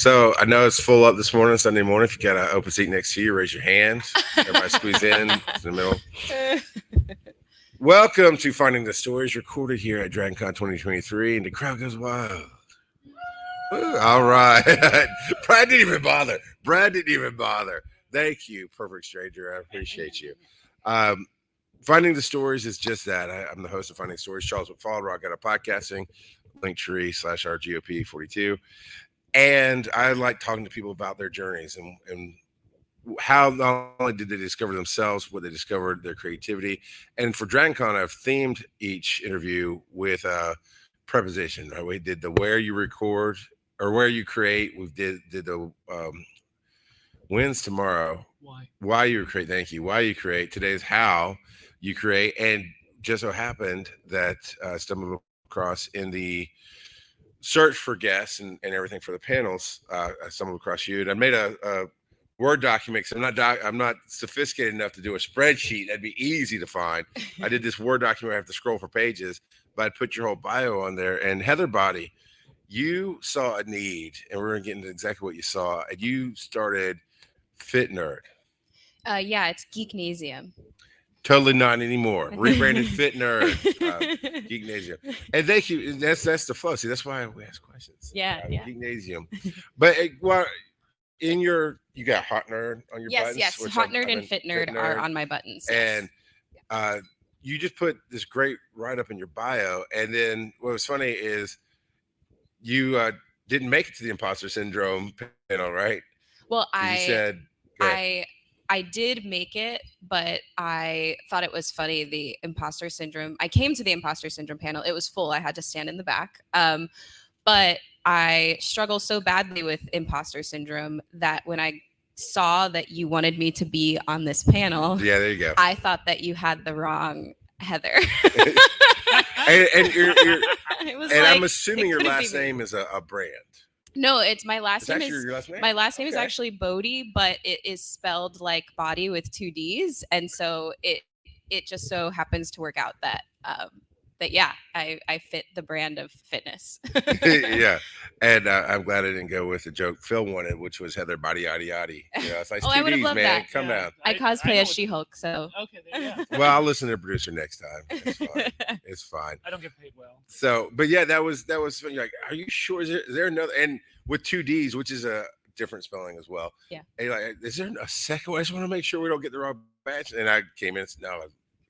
So I know it's full up this morning, Sunday morning. If you got an open seat next to you, raise your hand. Everybody squeeze in the middle. Welcome to Finding the Stories, recorded here at DragonCon 2023, and the crowd goes wild. All right. Brad didn't even bother. Thank you, perfect stranger. I appreciate you. Finding the Stories is just that. I'm the host of Finding Stories, Charles McFall, Rock Out of Podcasting, Linktree/RGOP42. And I like talking to people about their journeys and how not only did they discover themselves, what they discovered, their creativity. And for DragonCon, I've themed each interview with a preposition. Right? We did the where you record or where you create. We did the when's tomorrow. Why you create. Thank you. Why you create. Today's how you create. And just so happened that I stumbled across in the search for guests and everything for the panels. I stumbled across you, and I made a Word document. So I'm not sophisticated enough to do a spreadsheet. That'd be easy to find. I did this Word document. I have to scroll for pages, but I'd put your whole bio on there. And Heather Boddy, you saw a need, and we're gonna get into exactly what you saw. And you started Fit Nerd. Yeah, it's Geeknasium. Totally not anymore. Rebranded Fit Nerd, Geeknasium. And thank you. That's the flow. See, that's why we ask questions. Yeah. Geeknasium. But well, you got Hot Nerd on your buttons. Yes. Hot Nerd and Fit Nerd are on my buttons. And you just put this great write up in your bio. And then what was funny is you didn't make it to the imposter syndrome panel, right? Well, I did make it, but I thought it was funny. The imposter syndrome. I came to the imposter syndrome panel. It was full. I had to stand in the back. But I struggle so badly with imposter syndrome that when I saw that you wanted me to be on this panel, yeah, there you go. I thought that you had the wrong Heather. and I'm assuming your last name is a brand. No, it's my last name. Your last name? My last name is actually Boddy, but it is spelled like body with 2 D's, and so it just so happens to work out that I fit the brand of fitness. Yeah, and I'm glad I didn't go with the joke Phil wanted, which was Heather Boddy yaddy yaddy. You know, it's like I would have loved man. That. Come down. I cosplay as She-Hulk, so okay. Yeah. Well, I'll listen to the producer next time. It's fine. It's fine. I don't get paid well. So, but yeah, that was funny. Like, are you sure? Is there another? And with 2 D's, which is a different spelling as well. Yeah. And like, is there a second one? I just want to make sure we don't get the wrong batch. And I came in and said, no,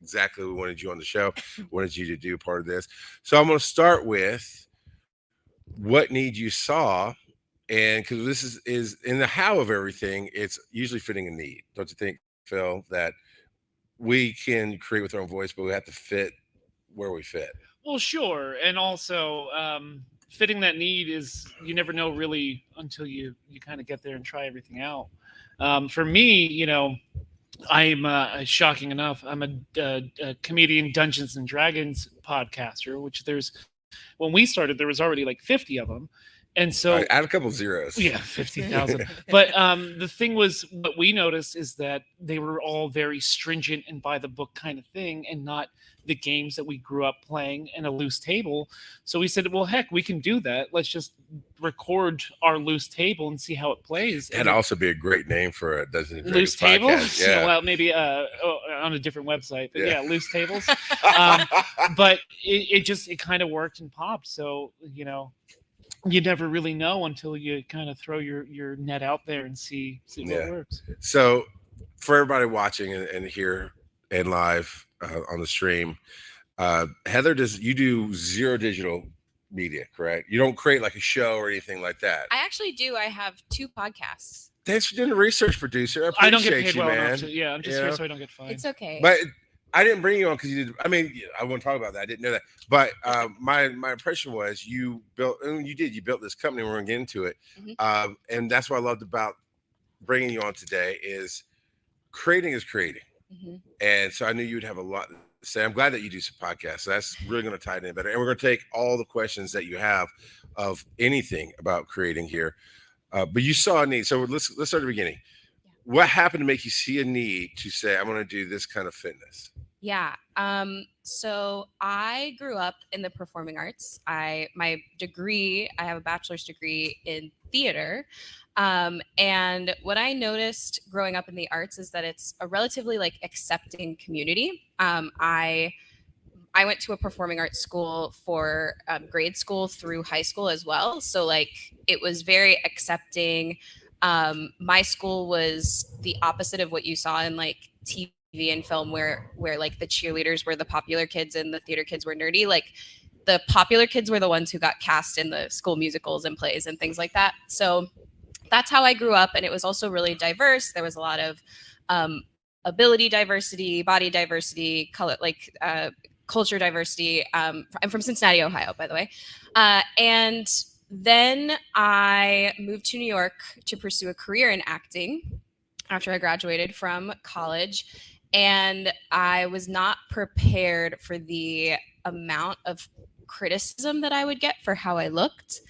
exactly. We wanted you on the show. Wanted you to do part of this. So I'm going to start with what need you saw. And because this is in the how of everything, it's usually fitting a need. Don't you think, Phil, that we can create with our own voice, but we have to fit where we fit? Well, sure. And also, fitting that need is, you never know really until you kind of get there and try everything out. For me, I'm shocking enough, I'm a comedian, Dungeons and Dragons podcaster, which when we started, there was already like 50 of them. And so add a couple zeros. Yeah, 50,000. But the thing was, what we noticed is that they were all very stringent and by the book kind of thing, and not the games that we grew up playing in a loose table. So we said, well, heck, we can do that. Let's just record our loose table and see how it plays. That'd also be a great name for a Dungeons and Dragons loose table. Yeah. Well, maybe on a different website. But yeah, loose tables. But it kind of worked and popped. So you never really know until you kind of throw your net out there and see what works. So for everybody watching and here and live on the stream, Heather, you do zero digital media, correct? You don't create like a show or anything like that. I actually do. I have 2 podcasts. Thanks for doing the research, producer. I don't get paid you, well man. enough to, I'm just here so I don't get fined. It's okay. But I didn't bring you on because you did. I mean, I won't talk about that. I didn't know that. But my impression was you built this company. We're going to get into it. Mm-hmm. And that's what I loved about bringing you on today is creating is creating. Mm-hmm. And so I knew you'd have a lot to say. I'm glad that you do some podcasts. So that's really going to tie it in better. And we're going to take all the questions that you have of anything about creating here. But you saw a need. So let's start at the beginning. Yeah. What happened to make you see a need to say, I'm going to do this kind of fitness? Yeah. So I grew up in the performing arts. I have a bachelor's degree in theater. And what I noticed growing up in the arts is that it's a relatively like accepting community. I went to a performing arts school for grade school through high school as well. So like it was very accepting. My school was the opposite of what you saw in like TV and film where like the cheerleaders were the popular kids and the theater kids were nerdy. Like the popular kids were the ones who got cast in the school musicals and plays and things like that. So that's how I grew up. And it was also really diverse. There was a lot of ability diversity, body diversity, color, like culture diversity. I'm from Cincinnati, Ohio, by the way. And then I moved to New York to pursue a career in acting after I graduated from college. And I was not prepared for the amount of criticism that I would get for how I looked.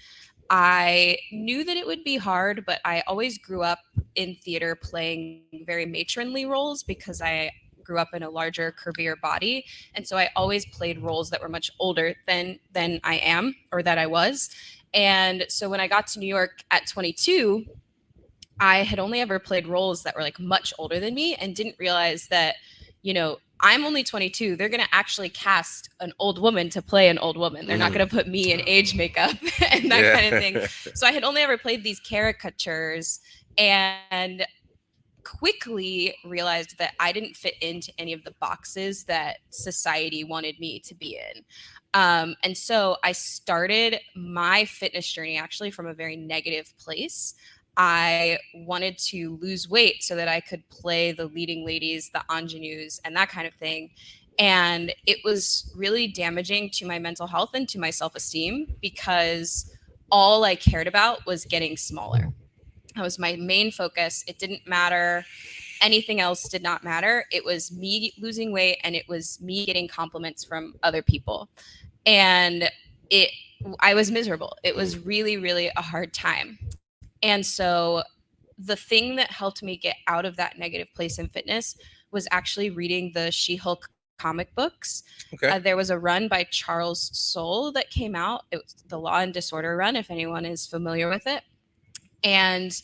I knew that it would be hard, but I always grew up in theater playing very matronly roles because I grew up in a larger, curvier body. And so I always played roles that were much older than I am or that I was. And so when I got to New York at 22, I had only ever played roles that were like much older than me and didn't realize that, you know, I'm only 22. They're going to actually cast an old woman to play an old woman. They're not going to put me in age makeup and that kind of thing. So I had only ever played these caricatures and quickly realized that I didn't fit into any of the boxes that society wanted me to be in. And so I started my fitness journey actually from a very negative place. I wanted to lose weight so that I could play the leading ladies, the ingenues, and that kind of thing. And it was really damaging to my mental health and to my self-esteem because all I cared about was getting smaller. That was my main focus. It didn't matter. Anything else did not matter. It was me losing weight and it was me getting compliments from other people. And I was miserable. It was really, really a hard time. And so the thing that helped me get out of that negative place in fitness was actually reading the She-Hulk comic books. Okay. There was a run by Charles Soule that came out. It was the Law and Disorder run, if anyone is familiar with it. And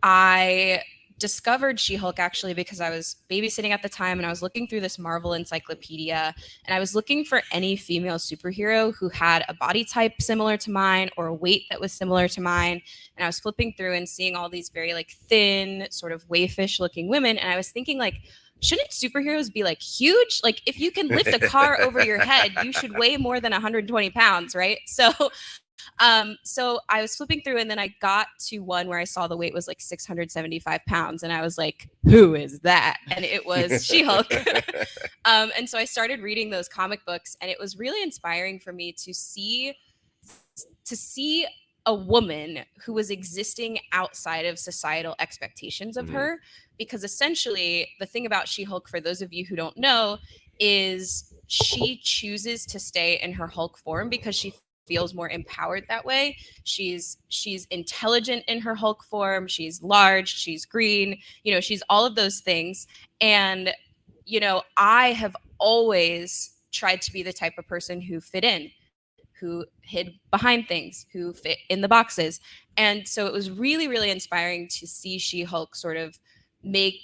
I discovered She-Hulk actually because I was babysitting at the time and I was looking through this Marvel encyclopedia and I was looking for any female superhero who had a body type similar to mine or a weight that was similar to mine. And I was flipping through and seeing all these very like thin, sort of wayfish looking women. And I was thinking like, shouldn't superheroes be like huge? Like if you can lift a car over your head, you should weigh more than 120 pounds, right? So I was flipping through and then I got to one where I saw the weight was like 675 pounds. And I was like, who is that? And it was She-Hulk. And so I started reading those comic books and it was really inspiring for me to see a woman who was existing outside of societal expectations of her. Because essentially the thing about She-Hulk, for those of you who don't know, is she chooses to stay in her Hulk form because she feels more empowered that way. She's intelligent in her Hulk form. She's large. She's green. You know, she's all of those things. And, you know, I have always tried to be the type of person who fit in, who hid behind things, who fit in the boxes. And so it was really, really inspiring to see She-Hulk sort of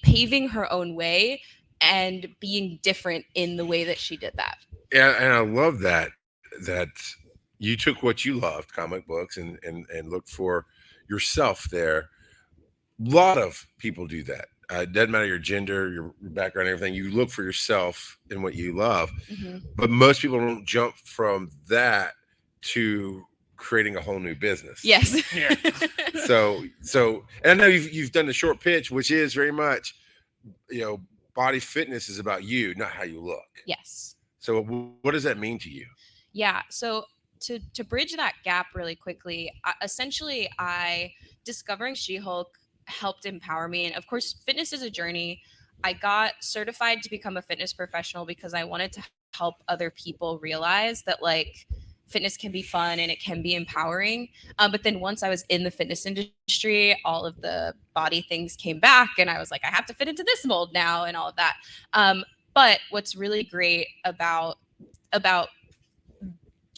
paving her own way and being different in the way that she did that. Yeah, and I love that you took what you loved, comic books, and looked for yourself there. A lot of people do that. It doesn't matter your gender, your background, everything. You look for yourself in what you love. But most people don't jump from that to creating a whole new business. Yes. Yeah. So, and I know you've done the short pitch, which is very much, you know, body fitness is about you, not how you look. Yes. So what does that mean to you? Yeah. So to bridge that gap really quickly, essentially discovering She-Hulk helped empower me. And of course, fitness is a journey. I got certified to become a fitness professional because I wanted to help other people realize that like fitness can be fun and it can be empowering. But then once I was in the fitness industry, all of the body things came back and I was like, I have to fit into this mold now and all of that. But what's really great about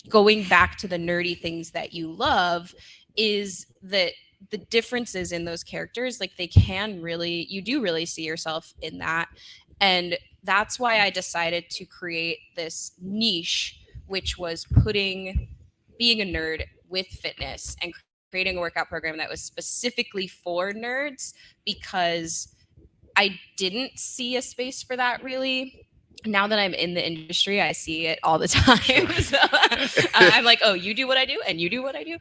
going back to the nerdy things that you love is that the differences in those characters, like they can really, you do really see yourself in that. And that's why I decided to create this niche, which was being a nerd with fitness and creating a workout program that was specifically for nerds, because I didn't see a space for that really. Now that I'm in the industry, I see it all the time. So I'm like, oh, you do what I do and you do what I do.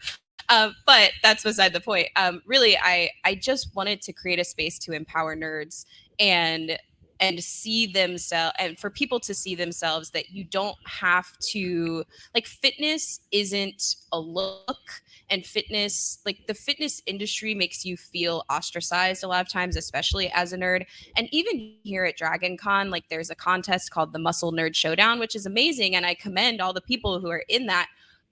But that's beside the point. Really, I just wanted to create a space to empower nerds and see themselves, and for people to see themselves, that you don't have to, like, fitness isn't a look, and fitness, like the fitness industry makes you feel ostracized a lot of times, especially as a nerd. And even here at DragonCon, like there's a contest called the Muscle Nerd Showdown, which is amazing, and I commend all the people who are in that.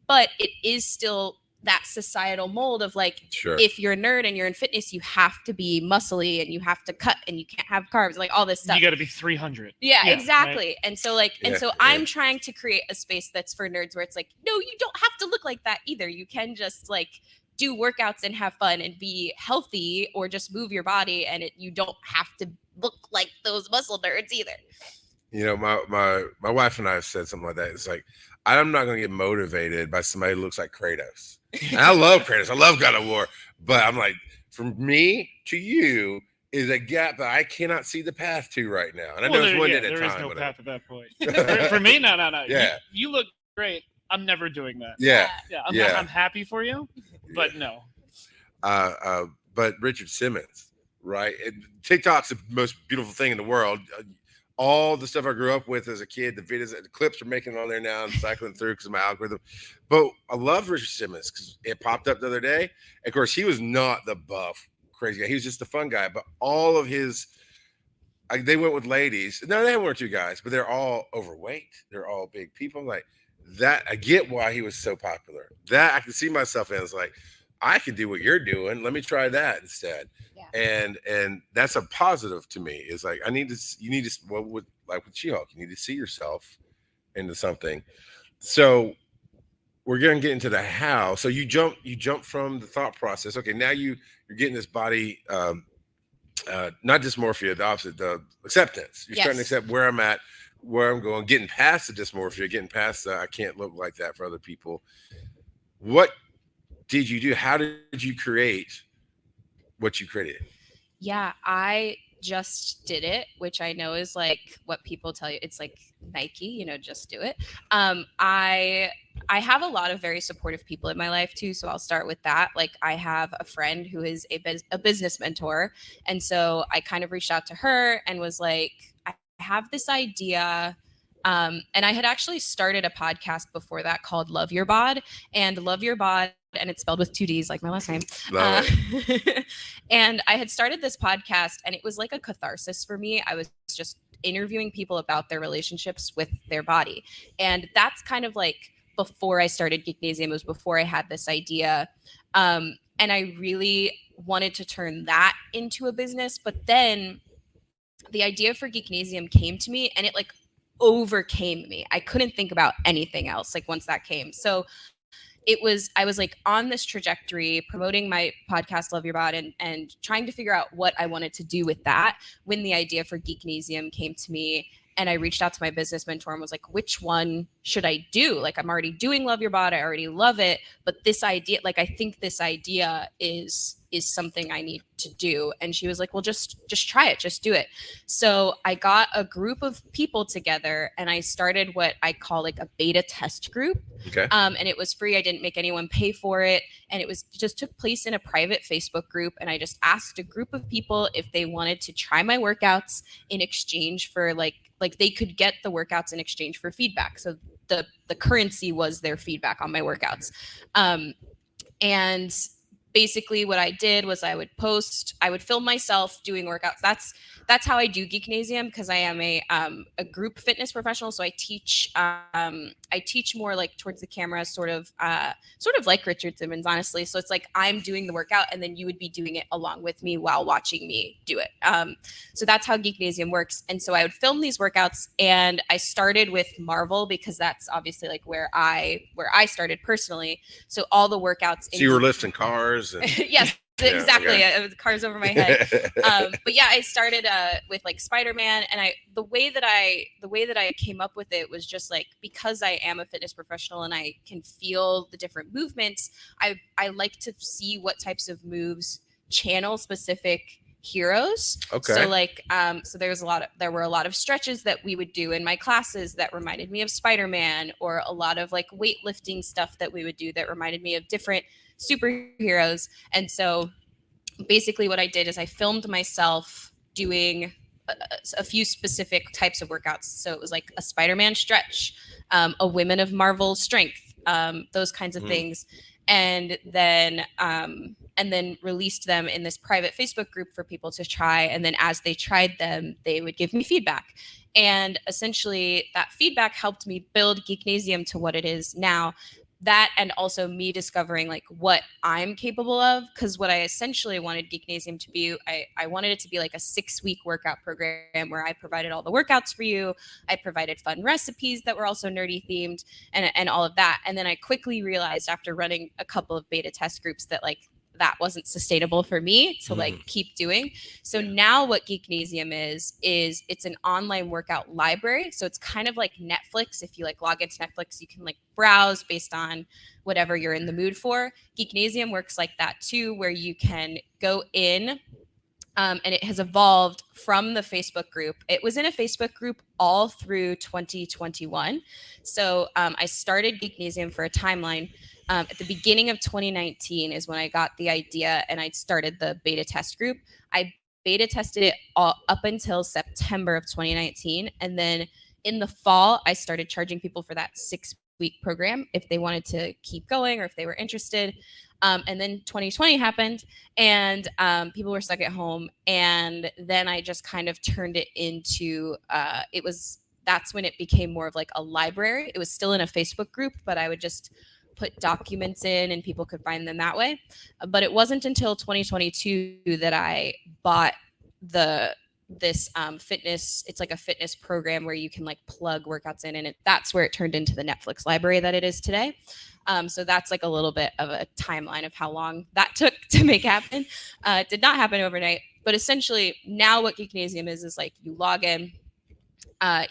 But it is still that societal mold of like, Sure. if you're a nerd and you're in fitness, you have to be muscly and you have to cut and you can't have carbs, like all this stuff. You got to be 300. Yeah, exactly. Right? And so like, I'm trying to create a space that's for nerds where it's like, no, you don't have to look like that either. You can just like do workouts and have fun and be healthy, or just move your body, and you don't have to look like those muscle nerds either. You know, my wife and I have said something like that. It's like, I'm not going to get motivated by somebody who looks like Kratos. And I love Kratos. I love God of War. But I'm like, from me to you is a gap that I cannot see the path to right now. And I know it's one day at a time. There is no path at that point. For me, no. Yeah. You look great. I'm never doing that. Yeah. I'm happy for you, but no. But Richard Simmons, right? TikTok's the most beautiful thing in the world. All the stuff I grew up with as a kid, the videos, the clips are making on there now and cycling through because of my algorithm. But I love Richard Simmons because it popped up the other day. Of course, he was not the buff, crazy guy. He was just a fun guy. But all of his, they went with ladies. No, they had one or two guys, but they're all overweight. They're all big people. Like that, I get why he was so popular. That I can see myself in. It's like, I can do what you're doing. Let me try that instead. Yeah. And that's a positive to me. It's like, you need to, well, with She-Hulk, you need to see yourself into something. So we're going to get into the how. So you jump from the thought process. Okay. Now you're getting this body, not dysmorphia, the opposite, the acceptance. You're starting to accept where I'm at, where I'm going, getting past the dysmorphia, getting past the, I can't look like that for other people. What did you do? How did you create what you created? Yeah, I just did it, which I know is like what people tell you. It's like Nike, just do it. I have a lot of very supportive people in my life too. So I'll start with that. Like I have a friend who is a business mentor. And so I kind of reached out to her and was like, I have this idea. And I had actually started a podcast before that called Love Your Bod, and Love Your Bod, and it's spelled with 2 D's like my last name. And I had started this podcast, and it was like a catharsis for me. I was just interviewing people about their relationships with their body. And that's kind of like before I started Geeknasium. It was before I had this idea. And I really wanted to turn that into a business. But then the idea for Geeknasium came to me, and it like overcame me. I couldn't think about anything else like once that came. So I was like on this trajectory promoting my podcast Love Your Bod and trying to figure out what I wanted to do with that when the idea for Geeknasium came to me. And I reached out to my business mentor and was like, which one should I do? Like, I'm already doing Love Your Bod. I already love it. But this idea, like, I think this idea is something I need to do. And she was like, well, just try it. Just do it. So I got a group of people together and I started what I call like a beta test group. Okay. And it was free. I didn't make anyone pay for it. And it was just took place in a private Facebook group. And I just asked a group of people if they wanted to try my workouts in exchange for like they could get the workouts in exchange for feedback. So the currency was their feedback on my workouts. And basically what I did was I would film myself doing workouts. That's how I do Geeknasium, because I am a group fitness professional. So I teach more like towards the camera, sort of like Richard Simmons, honestly. So it's like I'm doing the workout and then you would be doing it along with me while watching me do it. So that's how Geeknasium works. And so I would film these workouts, and I started with Marvel because that's obviously like where I started personally. So all the workouts. So you were lifting cars. And... Yes. Exactly. Cars over my head. But yeah, I started with like Spider-Man, and the way that I came up with it was just like, because I am a fitness professional and I can feel the different movements, I like to see what types of moves channel specific heroes. Okay. So like so there were a lot of stretches that we would do in my classes that reminded me of Spider-Man, or a lot of like weightlifting stuff that we would do that reminded me of different superheroes. And so basically what I did is I filmed myself doing a few specific types of workouts. So it was like a Spider-Man stretch, a Women of Marvel strength, those kinds of things. And then released them in this private Facebook group for people to try. And then as they tried them, they would give me feedback. And essentially that feedback helped me build Geeknasium to what it is now. That, and also me discovering like what I'm capable of, because what I essentially wanted Geeknasium to be, I wanted it to be like a 6-week workout program where I provided all the workouts for you. I provided fun recipes that were also nerdy themed, and all of that. And then I quickly realized after running a couple of beta test groups that like that wasn't sustainable for me to like keep doing. So now what Geeknasium is it's an online workout library. So it's kind of like Netflix. If you like log into Netflix, you can like browse based on whatever you're in the mood for. Geeknasium works like that too, where you can go in, and it has evolved from the Facebook group. It was in a Facebook group all through 2021. So I started Geeknasium for a timeline. At the beginning of 2019 is when I got the idea, and I started the beta test group. I beta tested it all up until September of 2019. And then in the fall, I started charging people for that 6-week program if they wanted to keep going or if they were interested. And then 2020 happened, and people were stuck at home. And then I just kind of turned it into, that's when it became more of like a library. It was still in a Facebook group, but I would just put documents in and people could find them that way. But it wasn't until 2022 that I bought this fitness. It's like a fitness program where you can like plug workouts in, and that's where it turned into the Netflix library that it is today. So that's like a little bit of a timeline of how long that took to make happen. It did not happen overnight, but essentially now what Geeknasium is like you log in,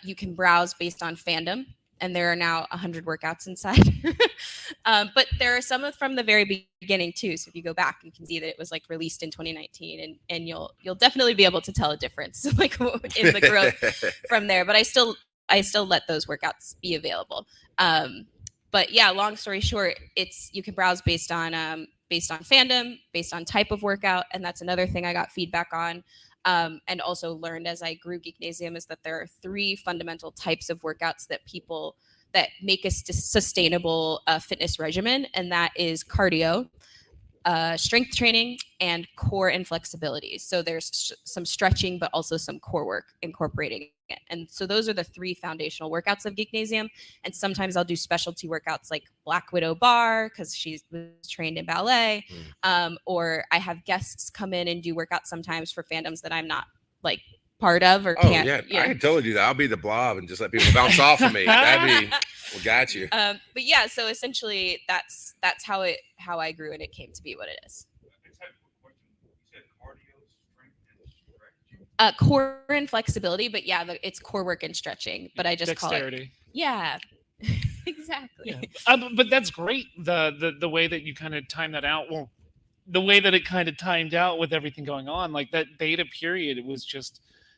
you can browse based on fandom, and there are now 100 workouts inside. But there are some from the very beginning too. So if you go back, you can see that it was like released in 2019, and you'll definitely be able to tell a difference like in the growth from there. But I still let those workouts be available. But yeah, long story short, you can browse based on fandom, based on type of workout, and that's another thing I got feedback on. And also learned as I grew Geeknasium is that there are 3 fundamental types of workouts that make a sustainable fitness regimen, and that is cardio, strength training, and core and flexibility. So there's some stretching, but also some core work incorporating it. And so those are the 3 foundational workouts of Geeknasium. And sometimes I'll do specialty workouts like Black Widow Bar, because she was trained in ballet. Or I have guests come in and do workouts sometimes for fandoms that I'm not like part of or can't. I can totally do that. I'll be the blob and just let people bounce off of me. That'd be, well, got you. But yeah, so essentially that's how I grew, and it came to be what it is. Core and flexibility, but yeah, it's core work and stretching. But I just Dexterity. call it. Yeah, exactly. Yeah. But that's great. The way that you kind of timed that out. Well, the way that it kind of timed out with everything going on, like that beta period,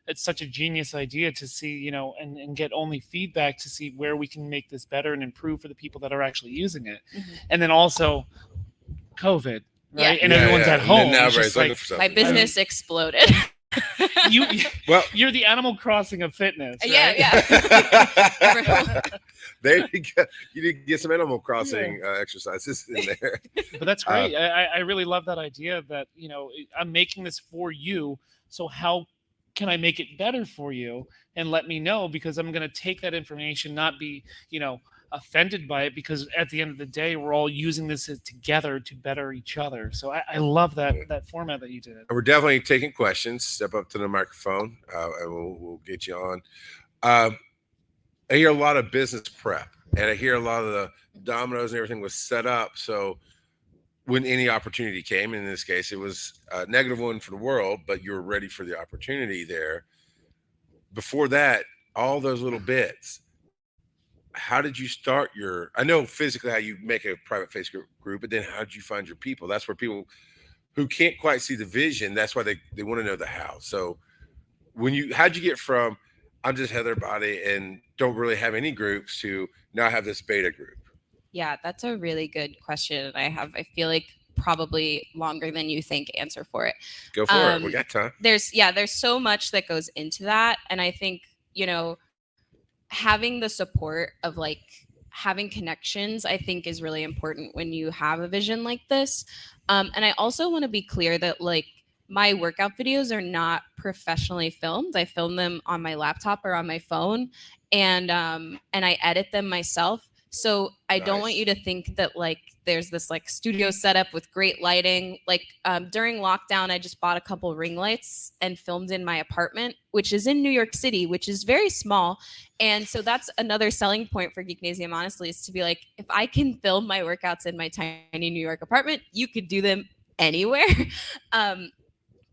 it's such a genius idea to see, and get only feedback to see where we can make this better and improve for the people that are actually using it. And then also COVID, right? And everyone's at home. Now my business exploded. You're the Animal Crossing of fitness. Right? Yeah. There you go. You need to get some Animal Crossing exercises in there. But that's great. I really love that idea that, I'm making this for you. So how can I make it better for you? And let me know, because I'm going to take that information, not be, offended by it, because at the end of the day, we're all using this together to better each other. So I love that format that you did. We're definitely taking questions. Step up to the microphone, and we'll get you on. I hear a lot of business prep, and I hear a lot of the dominoes and everything was set up. So when any opportunity came, and in this case, it was a negative one for the world, but you were ready for the opportunity there. Before that, all those little bits, how did you start your, I know physically how you make a private Facebook group, but then how did you find your people? That's where people who can't quite see the vision, that's why they want to know the how. So how'd you get from, I'm just Heather Boddy and don't really have any groups, to now I have this beta group? Yeah, that's a really good question. I feel like probably longer than you think answer for it. Go for it. We got time. There's so much that goes into that. And I think, having the support of like having connections, I think is really important when you have a vision like this. And I also want to be clear that like my workout videos are not professionally filmed. I film them on my laptop or on my phone, and I edit them myself. So I don't want you to think that like there's this like studio setup with great lighting. Like during lockdown, I just bought a couple ring lights and filmed in my apartment, which is in New York City, which is very small. And so that's another selling point for Geeknasium, honestly, is to be like, if I can film my workouts in my tiny New York apartment, you could do them anywhere.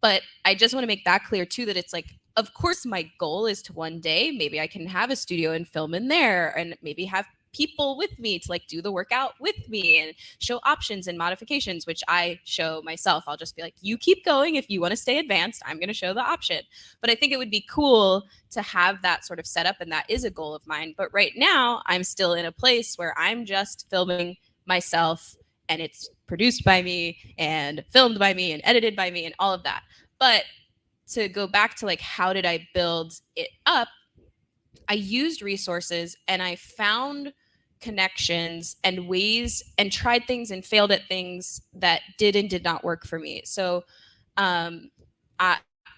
But I just want to make that clear too, that it's like, of course, my goal is to one day, maybe I can have a studio and film in there, and maybe have people with me to like do the workout with me and show options and modifications, which I show myself. I'll just be like, you keep going. If you want to stay advanced, I'm going to show the option. But I think it would be cool to have that sort of setup. And that is a goal of mine. But right now I'm still in a place where I'm just filming myself, and it's produced by me and filmed by me and edited by me and all of that. But to go back to like, how did I build it up? I used resources and I found connections and ways and tried things and failed at things that did and did not work for me. So a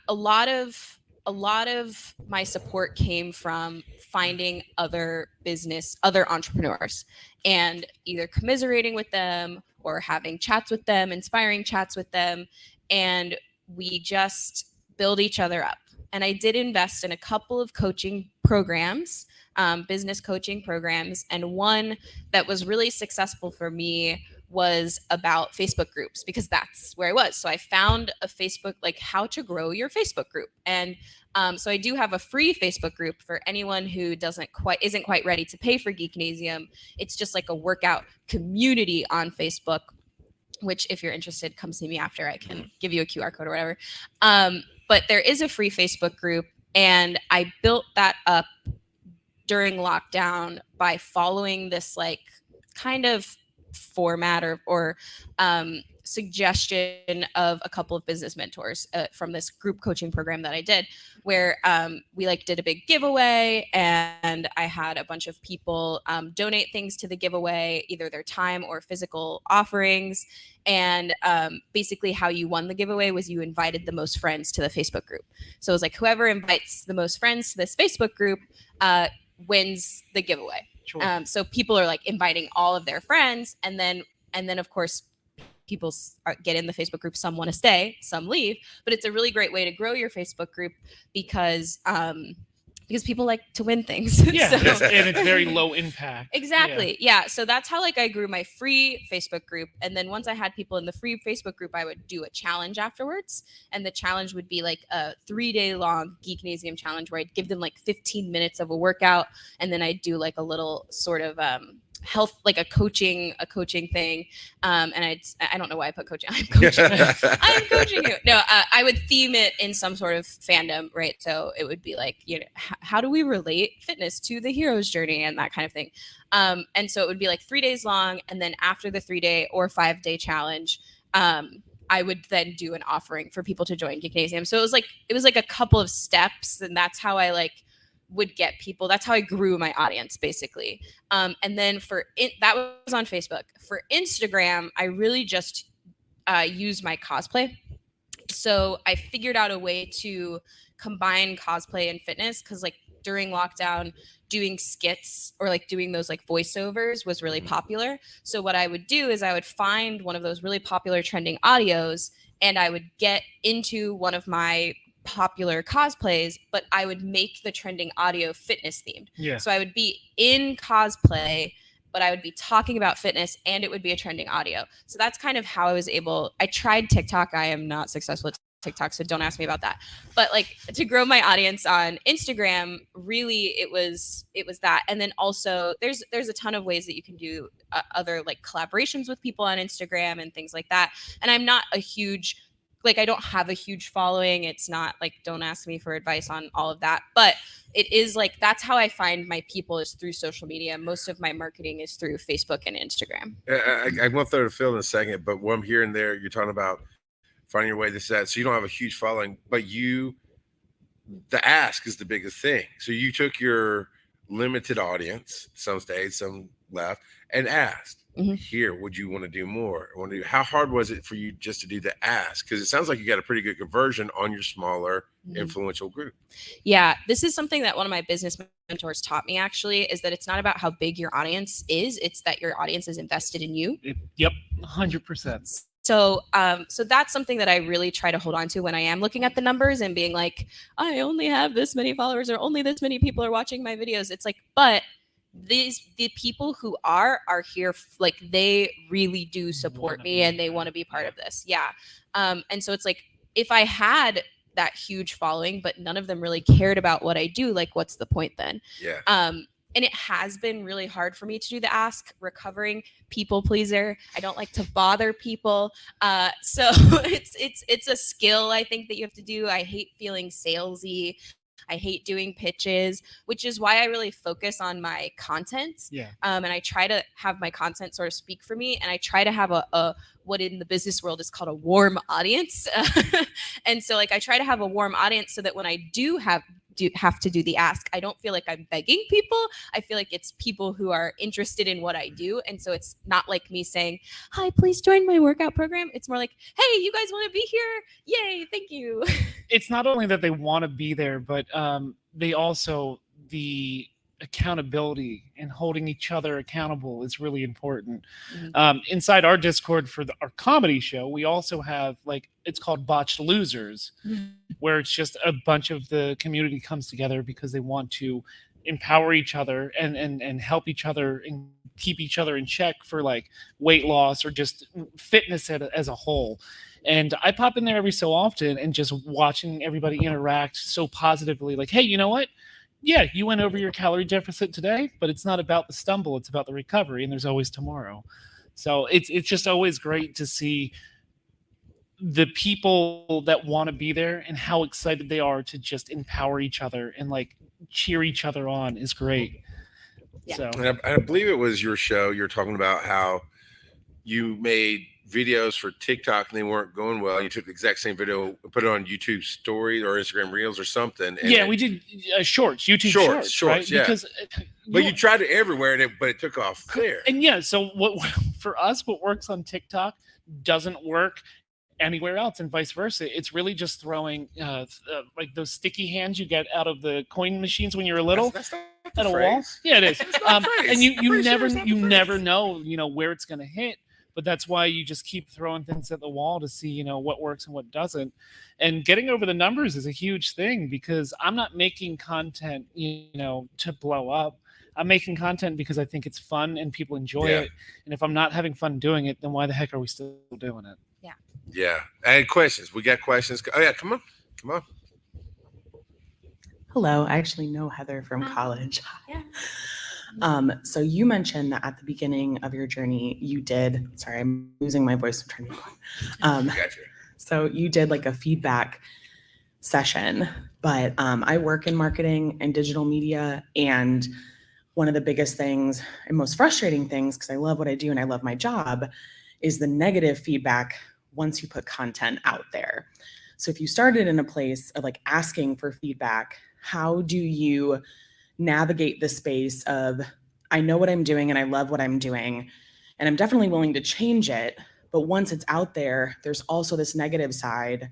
lot of my support came from finding other entrepreneurs and either commiserating with them or having chats with them, inspiring chats with them. And we just build each other up. And I did invest in a couple of coaching programs, business coaching programs. And one that was really successful for me was about Facebook groups, because that's where I was. So I found a Facebook, like how to grow your Facebook group. And so I do have a free Facebook group for anyone who isn't quite ready to pay for Geeknasium. It's just like a workout community on Facebook, which if you're interested, come see me after. I can give you a QR code or whatever. But there is a free Facebook group, and I built that up during lockdown by following this like kind of format or suggestion of a couple of business mentors from this group coaching program that I did, where we like did a big giveaway, and I had a bunch of people donate things to the giveaway, either their time or physical offerings. And basically how you won the giveaway was you invited the most friends to the Facebook group. So it was like whoever invites the most friends to this Facebook group wins the giveaway. Sure. So people are like inviting all of their friends, and then of course people get in the Facebook group. Some want to stay, some leave, but it's a really great way to grow your Facebook group because people like to win things. Yeah, and it's very low impact. Exactly. Yeah. So that's how like I grew my free Facebook group. And then once I had people in the free Facebook group, I would do a challenge afterwards. And the challenge would be like a 3-day long Geeknasium challenge where I'd give them like 15 minutes of a workout. And then I'd do like a little sort of health, like a coaching thing. And I don't know why I put coaching. I'm coaching you. No, I would theme it in some sort of fandom, right? So it would be like, how do we relate fitness to the hero's journey and that kind of thing. And so it would be like 3 days long. And then after the 3-day or 5-day challenge, I would then do an offering for people to join Geeknasium. So it was like a couple of steps, and that's how I like would get people. That's how I grew my audience, basically. And then that was on Facebook. For Instagram, I really just used my cosplay. So I figured out a way to combine cosplay and fitness, because like during lockdown, doing skits or like doing those like voiceovers was really popular. So what I would do is I would find one of those really popular trending audios, and I would get into one of my popular cosplays, but I would make the trending audio fitness themed. Yeah. So I would be in cosplay but I would be talking about fitness and it would be a trending audio. So that's kind of how I tried TikTok. I am not successful at TikTok, so don't ask me about that. But like to grow my audience on Instagram, really it was that. And then also there's a ton of ways that you can do other like collaborations with people on Instagram and things like that. And I'm not a huge, like I don't have a huge following. It's not like, don't ask me for advice on all of that, but it is like, that's how I find my people, is through social media. Most of my marketing is through Facebook and Instagram. I'm going to throw to Phil in a second, but what I'm hearing there, you're talking about finding your way to that. So you don't have a huge following, but the ask is the biggest thing. So you took your limited audience, some stayed, some left, and asked, here, would you want to do more? How hard was it for you just to do the ask? Because it sounds like you got a pretty good conversion on your smaller influential group. Yeah, this is something that one of my business mentors taught me, actually, is that it's not about how big your audience is. It's that your audience is invested in you. Yep, 100%. So that's something that I really try to hold on to when I am looking at the numbers and being like, I only have this many followers or only this many people are watching my videos. It's like, but the people who are here, like they really do support me and they want to be part of this. Yeah. And so it's like, if I had that huge following, but none of them really cared about what I do, like what's the point then? Yeah. And it has been really hard for me to do the ask. Recovering people pleaser. I don't like to bother people. So it's a skill, I think, that you have to do. I hate feeling salesy. I hate doing pitches, which is why I really focus on my content. Yeah. And I try to have my content sort of speak for me. And I try to have a what in the business world is called a warm audience. And so like I try to have a warm audience so that when I do have to do the ask, I don't feel like I'm begging people. I feel like it's people who are interested in what I do. And so it's not like me saying, hi, please join my workout program. It's more like, hey, you guys want to be here? Yay, thank you. It's not only that they want to be there, but they also, the accountability and holding each other accountable is really important. Inside our Discord for our comedy show, we also have it's called Botched Losers, where it's just a bunch of the community comes together because they want to empower each other and help each other and keep each other in check for weight loss or just fitness as a whole. And I pop in there every so often and just watching everybody interact so positively, like, hey, you know what? Yeah, you went over your calorie deficit today, but it's not about the stumble. It's about the recovery, and there's always tomorrow. So it's just always great to see the people that want to be there and how excited they are to just empower each other and cheer each other on is great. Yeah. So and I believe it was your show. You're talking about how you made videos for TikTok and they weren't going well. You took the exact same video, put it on YouTube Stories or Instagram Reels or something. And we did shorts, YouTube shorts, right? Yeah. Because but you tried it everywhere, but it took off there. And yeah, so what for us, what works on TikTok doesn't work anywhere else, and vice versa. It's really just throwing like those sticky hands you get out of the coin machines when you're a little that's at a wall. Yeah, it is. And you never know, where it's going to hit. But that's why you just keep throwing things at the wall to see, what works and what doesn't. And getting over the numbers is a huge thing because I'm not making content, to blow up. I'm making content because I think it's fun and people enjoy it. And if I'm not having fun doing it, then why the heck are we still doing it? Yeah. Yeah. And questions. We got questions. Oh, yeah. Come on. Hello. I actually know Heather from college. Yeah. So you mentioned that at the beginning of your journey, sorry, I'm losing my voice. I'm trying to be Gotcha. So you did a feedback session, but I work in marketing and digital media. And one of the biggest things and most frustrating things, because I love what I do and I love my job, is the negative feedback once you put content out there. So if you started in a place of asking for feedback, how do you navigate the space of, I know what I'm doing and I love what I'm doing, and I'm definitely willing to change it. But once it's out there, there's also this negative side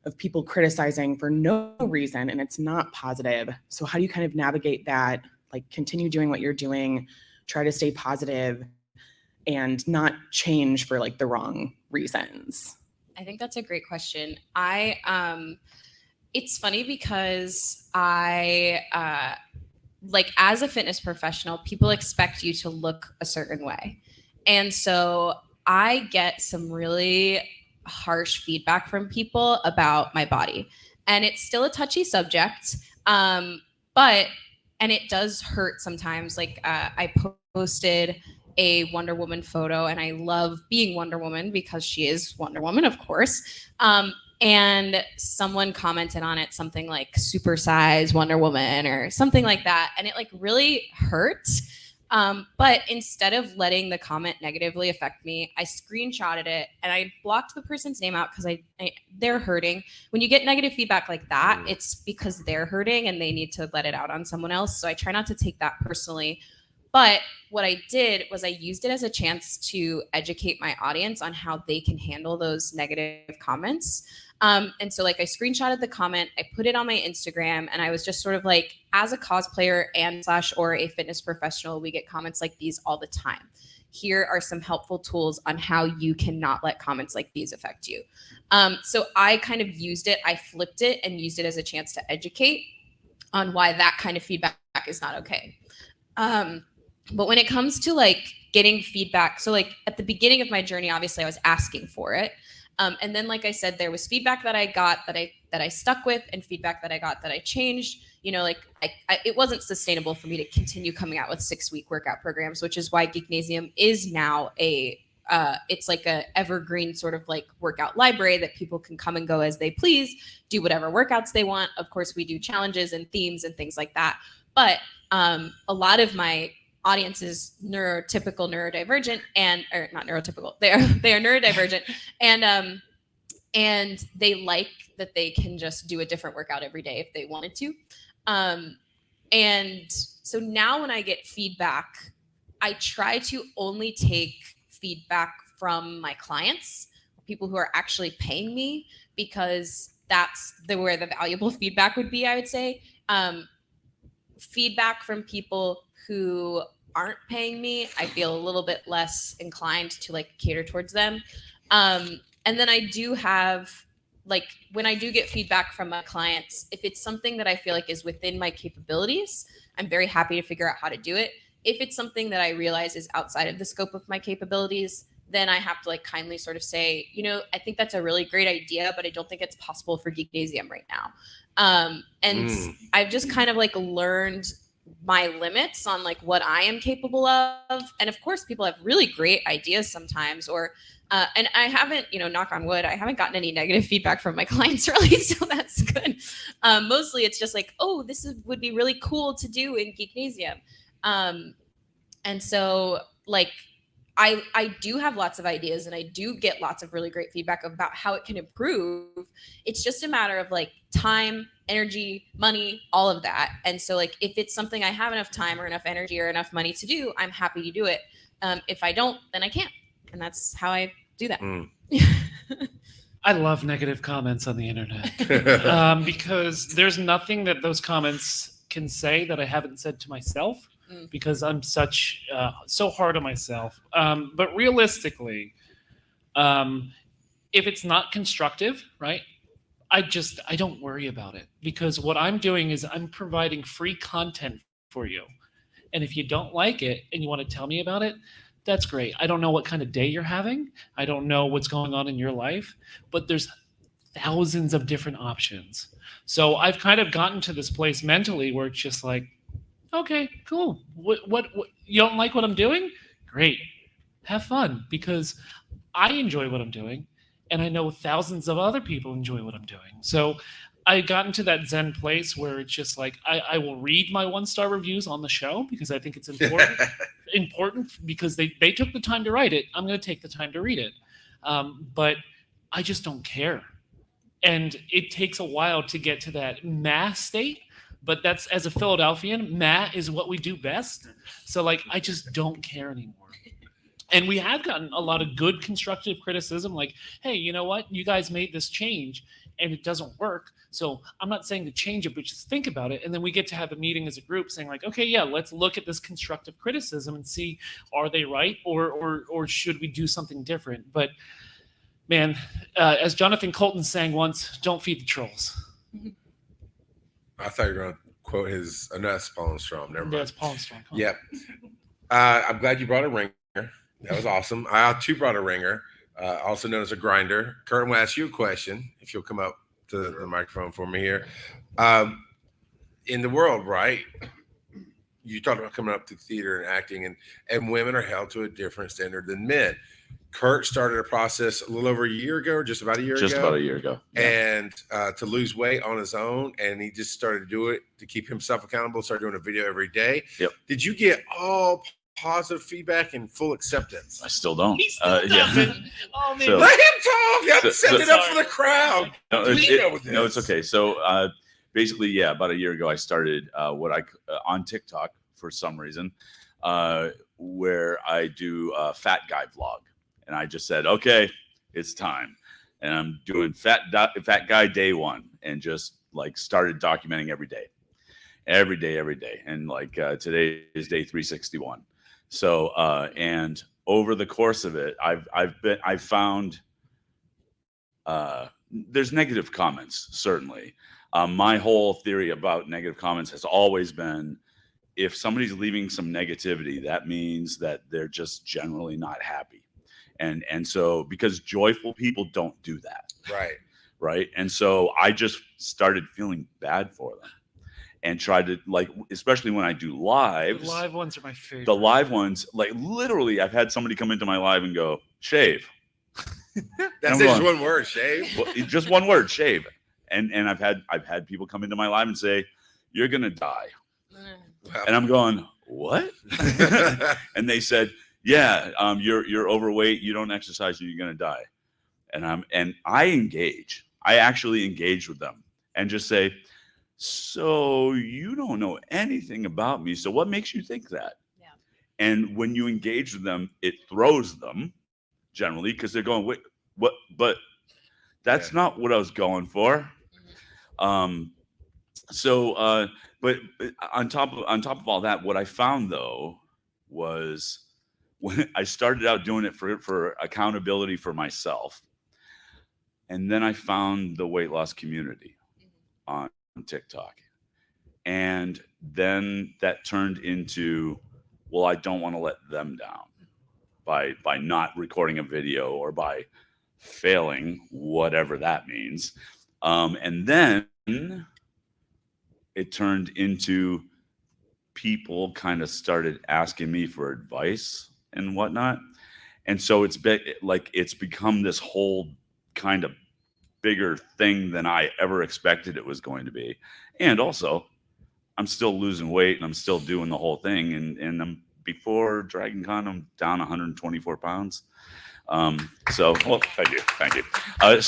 of people criticizing for no reason, and it's not positive. So how do you kind of navigate that? Continue doing what you're doing, try to stay positive and not change for the wrong reasons? I think that's a great question. It's funny because like as a fitness professional, people expect you to look a certain way. And so I get some really harsh feedback from people about my body. And it's still a touchy subject. But it does hurt sometimes. Like I posted a Wonder Woman photo, and I love being Wonder Woman because she is Wonder Woman, of course. And someone commented on it, something like supersize Wonder Woman or something like that. And it like really hurt. But instead of letting the comment negatively affect me, I screenshotted it and I blocked the person's name out because they're hurting. When you get negative feedback like that, it's because they're hurting and they need to let it out on someone else. So I try not to take that personally. But what I did was I used it as a chance to educate my audience on how they can handle those negative comments. And so like I screenshotted the comment, I put it on my Instagram, and I was just sort of like, as a cosplayer and / or a fitness professional, we get comments like these all the time. Here are some helpful tools on how you cannot let comments like these affect you. So I kind of used it, I flipped it and used it as a chance to educate on why that kind of feedback is not okay. But when it comes to like getting feedback, so like at the beginning of my journey, obviously I was asking for it. And then, like I said, there was feedback that I got that I stuck with, and feedback that I got that I changed. You know, like it wasn't sustainable for me to continue coming out with 6-week workout programs, which is why Geeknasium is now it's like a evergreen sort of like workout library that people can come and go as they please, do whatever workouts they want. Of course, we do challenges and themes and things like that. But a lot of my audience is neurotypical, neurodivergent, or not neurotypical. They are neurodivergent, and they like that they can just do a different workout every day if they wanted to. And so now when I get feedback, I try to only take feedback from my clients, people who are actually paying me, because that's where the valuable feedback would be, I would say. Feedback from people who aren't paying me, I feel a little bit less inclined to like cater towards them. And then I do have, like, when I do get feedback from my clients, if it's something that I feel like is within my capabilities, I'm very happy to figure out how to do it. If it's something that I realize is outside of the scope of my capabilities, then I have to like kindly sort of say, you know, I think that's a really great idea, but I don't think it's possible for Geeknasium right now. I've just kind of like learned my limits on like what I am capable of. And of course, people have really great ideas sometimes, or and I haven't, you know, knock on wood, I haven't gotten any negative feedback from my clients really, so that's good. Mostly it's just like, oh, would be really cool to do in Geeknasium. And so like I do have lots of ideas, and I do get lots of really great feedback about how it can improve. It's just a matter of like time, energy, money, all of that. And so like if it's something I have enough time or enough energy or enough money to do, I'm happy to do it. If I don't, then I can't. And that's how I do that. I love negative comments on the internet because there's nothing that those comments can say that I haven't said to myself. Because I'm so hard on myself. But realistically, if it's not constructive, right, I don't worry about it, because what I'm doing is I'm providing free content for you. And if you don't like it and you want to tell me about it, that's great. I don't know what kind of day you're having. I don't know what's going on in your life, but there's thousands of different options. So I've kind of gotten to this place mentally where it's just like, okay, cool. What you don't like what I'm doing? Great. Have fun, because I enjoy what I'm doing, and I know thousands of other people enjoy what I'm doing. So I got into that Zen place where it's just like I will read my 1-star reviews on the show because I think it's important because they took the time to write it. I'm going to take the time to read it. But I just don't care. And it takes a while to get to that mass state. But that's, as a Philadelphian, is what we do best. So like, I just don't care anymore. And we have gotten a lot of good constructive criticism, like, hey, you know what? You guys made this change and it doesn't work. So I'm not saying to change it, but just think about it. And then we get to have a meeting as a group saying like, okay, yeah, let's look at this constructive criticism and see, are they right? Or should we do something different? But man, as Jonathan Colton sang once, don't feed the trolls. I thought you were going to quote his. No, that's Pollenstrom. Never mind. That's Pollenstrom. Huh? Yep. I'm glad you brought a ringer. That was awesome. I too brought a ringer, also known as a grinder. Kurt, will ask you a question if you'll come up to the microphone for me here. In the world, right? You talked about coming up to theater and acting, and women are held to a different standard than men. Kurt started a process a little over a year ago, or just about a year ago. Just about a year ago. Yeah. And to lose weight on his own, and he just started to do it to keep himself accountable. Started doing a video every day. Yep. Did you get all positive feedback and full acceptance? I still don't. He still doesn't. Oh man. So- Let him talk. I'm setting it up sorry. for the crowd. No, it's okay. So basically, yeah, about a year ago, I started on TikTok for some reason, where I do a fat guy vlog, and I just said, okay, it's time, and I'm doing fat guy day one, and just like started documenting every day, and like today is day 361. So and over the course of it, I've found there's negative comments, certainly. My whole theory about negative comments has always been, if somebody's leaving some negativity, that means that they're just generally not happy. And so, because joyful people don't do that. Right. And so I just started feeling bad for them and tried to, like, especially when I do lives. The live ones are my favorite. The live ones, like, literally, I've had somebody come into my live and go, shave. That's just one word, shave. Well, just one word, shave. And I've had people come into my live and say, you're gonna die. And I'm going, what? And they said, yeah, you're overweight, you don't exercise, you're gonna die. And I engage. I actually engage with them and just say, so you don't know anything about me, so what makes you think that? Yeah. And when you engage with them, it throws them generally, because they're going, wait, what? But that's not what I was going for. But on top of all that, what I found though was, when I started out doing it for accountability for myself, and then I found the weight loss community on TikTok, and then that turned into, well, I don't want to let them down by not recording a video or by failing, whatever that means. And then it turned into, people kind of started asking me for advice and whatnot. And so it's become this whole kind of bigger thing than I ever expected it was going to be. And also, I'm still losing weight and I'm still doing the whole thing. And I'm, before DragonCon, I'm down 124 pounds. So, well, thank you. But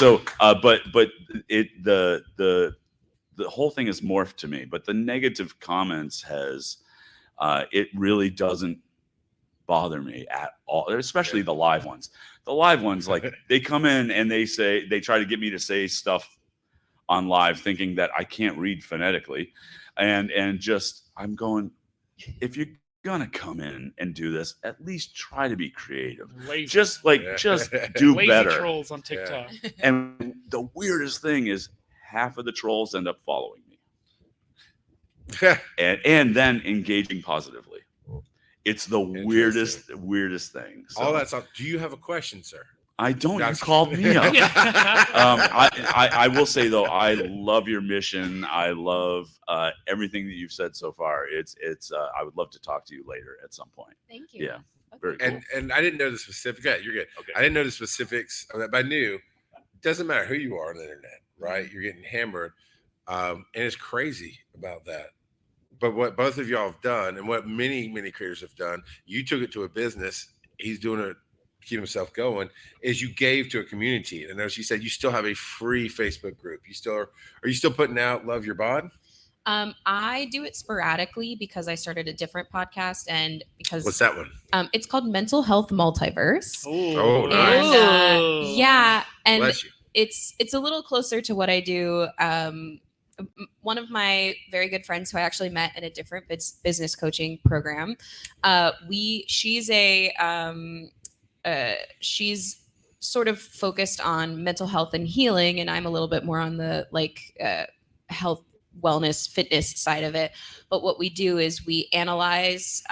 the whole thing has morphed to me. But the negative comments has, it really doesn't bother me at all, especially the live ones. The live ones, like, they come in and they try to get me to say stuff on live, thinking that I can't read phonetically, and just, I'm going, if you're gonna come in and do this, at least try to be creative. Just do lazy better. Trolls on TikTok. Yeah. And the weirdest thing is, half of the trolls end up following me, and then engaging positively. It's the weirdest thing. So, all that's up. Do you have a question, sir? I don't. You called me up. I will say though, I love your mission. I love everything that you've said so far. It's. I would love to talk to you later at some point. Thank you. Yeah. Okay. Very cool. And I didn't know the specifics. Yeah, you're good. Okay. I didn't know the specifics of that, but I knew it doesn't matter who you are on the internet, right? You're getting hammered, and it's crazy about that. But what both of y'all have done, and what many creators have done, you took it to a business. He's doing it to keep himself going. Is you gave to a community. And as you said, you still have a free Facebook group. Are you still putting out Love Your Bod? I do it sporadically because I started a different podcast, and because What's that one? It's called Mental Health Multiverse. Oh, nice. And yeah, and Bless you. it's a little closer to what I do. One of my very good friends who I actually met in a different business coaching program, she's sort of focused on mental health and healing, and I'm a little bit more on the health wellness fitness side of it. But what we do is we analyze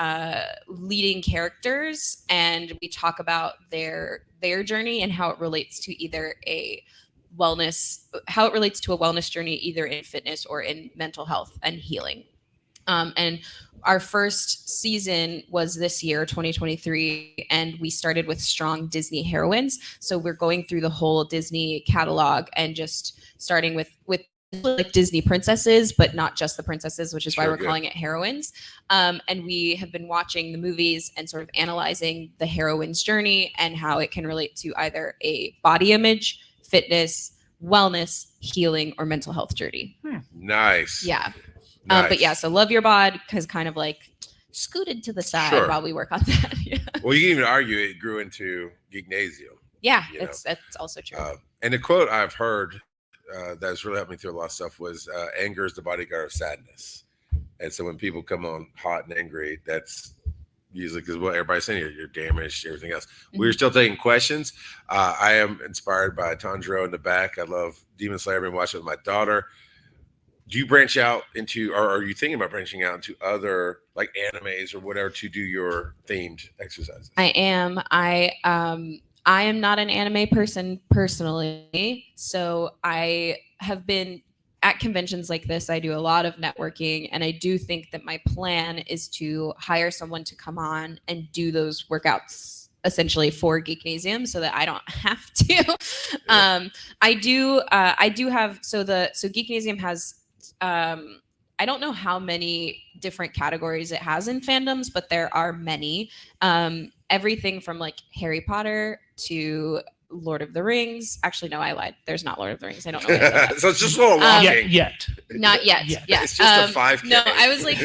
leading characters, and we talk about their journey and how it relates to either a wellness journey, either in fitness or in mental health and healing. And our first season was this year, 2023, and we started with strong Disney heroines. So we're going through the whole Disney catalog and just starting with like Disney princesses, but not just the princesses, which is why we're calling it heroines. And we have been watching the movies and sort of analyzing the heroine's journey and how it can relate to either a body image, fitness, wellness, healing, or mental health journey. Nice. Yeah. Nice. But yeah, so Love Your Bod has kind of like scooted to the side while we work on that. Yeah. Well, you can even argue it grew into Geeknasium. Yeah, that's also true. And the quote I've heard that's really helped me through a lot of stuff was anger is the bodyguard of sadness. And so when people come on hot and angry, that's usually because what everybody's saying, you're damaged, everything else. We're still taking questions. I am inspired by Tanjiro in the back. I love Demon Slayer. I've been watching with my daughter. Do you branch out into, or are you thinking about branching out into other like animes or whatever to do your themed exercises? I am. I am not an anime person personally, so I have been at conventions like this. I do a lot of networking, and I do think that my plan is to hire someone to come on and do those workouts essentially for Geeknasium so that I don't have to. I do have, so Geeknasium has, I don't know how many different categories it has in fandoms, but there are many. Everything from like Harry Potter to Lord of the Rings. Actually, no, I lied. There's not Lord of the Rings. I don't know. So it's just a little walking. Not yet. Yeah. It's just a 5K. No, I was like,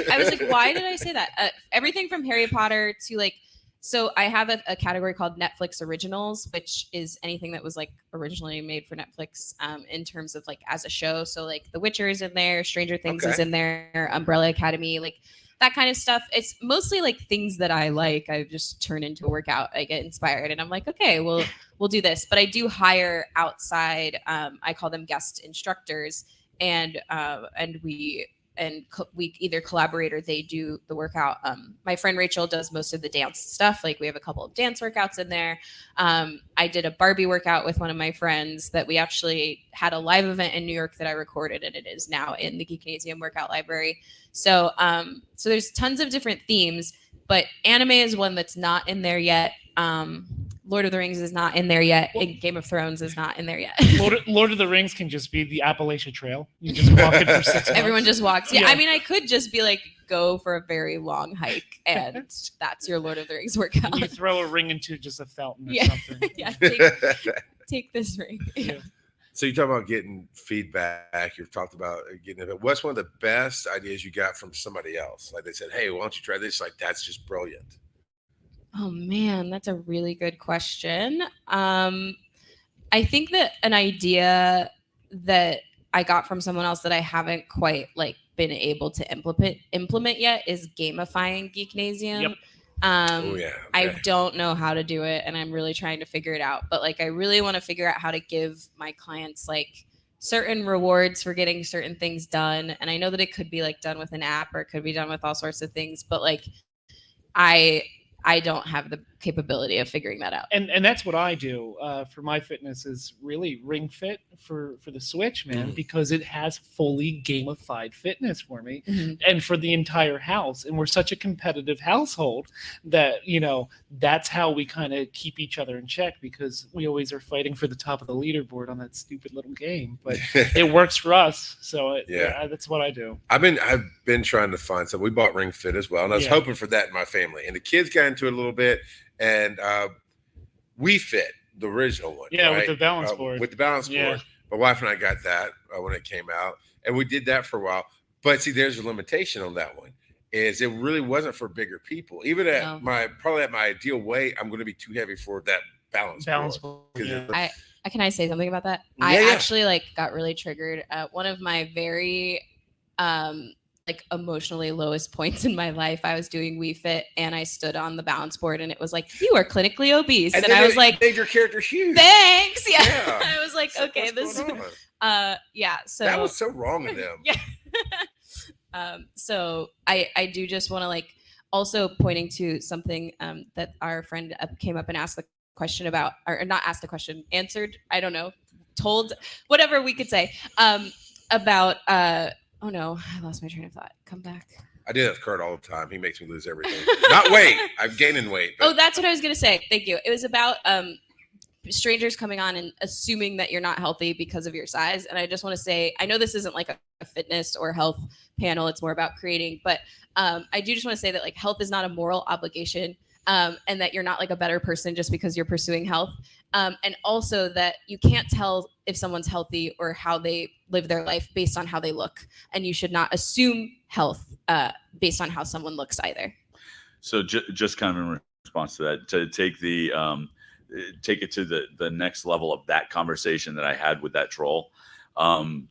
why did I say that? Everything from Harry Potter to like, so I have a category called Netflix Originals, which is anything that was like originally made for Netflix in terms of like as a show. So like The Witcher is in there, Stranger Things is in there, Umbrella Academy, like that kind of stuff. It's mostly like things that I like. I just turn into a workout. I get inspired and I'm like, okay, we'll do this. But I do hire outside, I call them guest instructors, and we either collaborate or they do the workout. My friend Rachel does most of the dance stuff. Like we have a couple of dance workouts in there. I did a Barbie workout with one of my friends that we actually had a live event in New York that I recorded, and it is now in the Geeknasium workout library. So there's tons of different themes, but anime is one that's not in there yet. Lord of the Rings is not in there yet. And Game of Thrones is not in there yet. Lord of the Rings can just be the Appalachian Trail. You just walk it for 6 months. Everyone just walks. Yeah, I mean, I could just be like, go for a very long hike, and that's your Lord of the Rings workout. And you throw a ring into just a fountain or something. Yeah, take this ring. Yeah. So you talk about getting feedback. You've talked about getting it. What's one of the best ideas you got from somebody else? Like they said, hey, why don't you try this? Like, that's just brilliant. Oh man, that's a really good question. I think that an idea that I got from someone else that I haven't quite like been able to implement yet is gamifying Geeknasium. Yep. Okay. I don't know how to do it, and I'm really trying to figure it out. But like, I really want to figure out how to give my clients like certain rewards for getting certain things done. And I know that it could be like done with an app, or it could be done with all sorts of things. But like, I don't have the capability of figuring that out. And that's what I do for my fitness is really Ring Fit for the Switch, man, because it has fully gamified fitness for me and for the entire house. And we're such a competitive household that, you know, that's how we kind of keep each other in check, because we always are fighting for the top of the leaderboard on that stupid little game. But it works for us. So that's what I do. I've been trying to find some. We bought Ring Fit as well, and I was hoping for that in my family. And the kids got into it a little bit, and We Fit, the original one. Yeah, right? With the balance board. With the balance board. My wife and I got that when it came out, and we did that for a while. But see, there's a limitation on that one. Is it really wasn't for bigger people. Even at my ideal weight, I'm going to be too heavy for that balance board. Yeah. Can I say something about that? Yeah, I actually like got really triggered. One of my very like emotionally lowest points in my life, I was doing Wii Fit and I stood on the balance board and it was like, you are clinically obese. And I was like, made your character huge. Thanks. Yeah. I was like, okay, this So yeah. So that was so wrong of them. Yeah. So I do just want to like also pointing to something that our friend came up and asked the question about, or not asked the question, answered, I don't know, told, whatever we could say, about, oh no, I lost my train of thought. Come back. I do that with Kurt all the time. He makes me lose everything. Not weight. I'm gaining weight. Oh, that's what I was going to say. Thank you. It was about strangers coming on and assuming that you're not healthy because of your size. And I just want to say, I know this isn't like a fitness or health panel. It's more about creating. But I do just want to say that like health is not a moral obligation, and that you're not like a better person just because you're pursuing health. And also that you can't tell if someone's healthy or how they live their life based on how they look. And you should not assume health based on how someone looks either. So just kind of in response to that, to take it to the next level of that conversation that I had with that troll.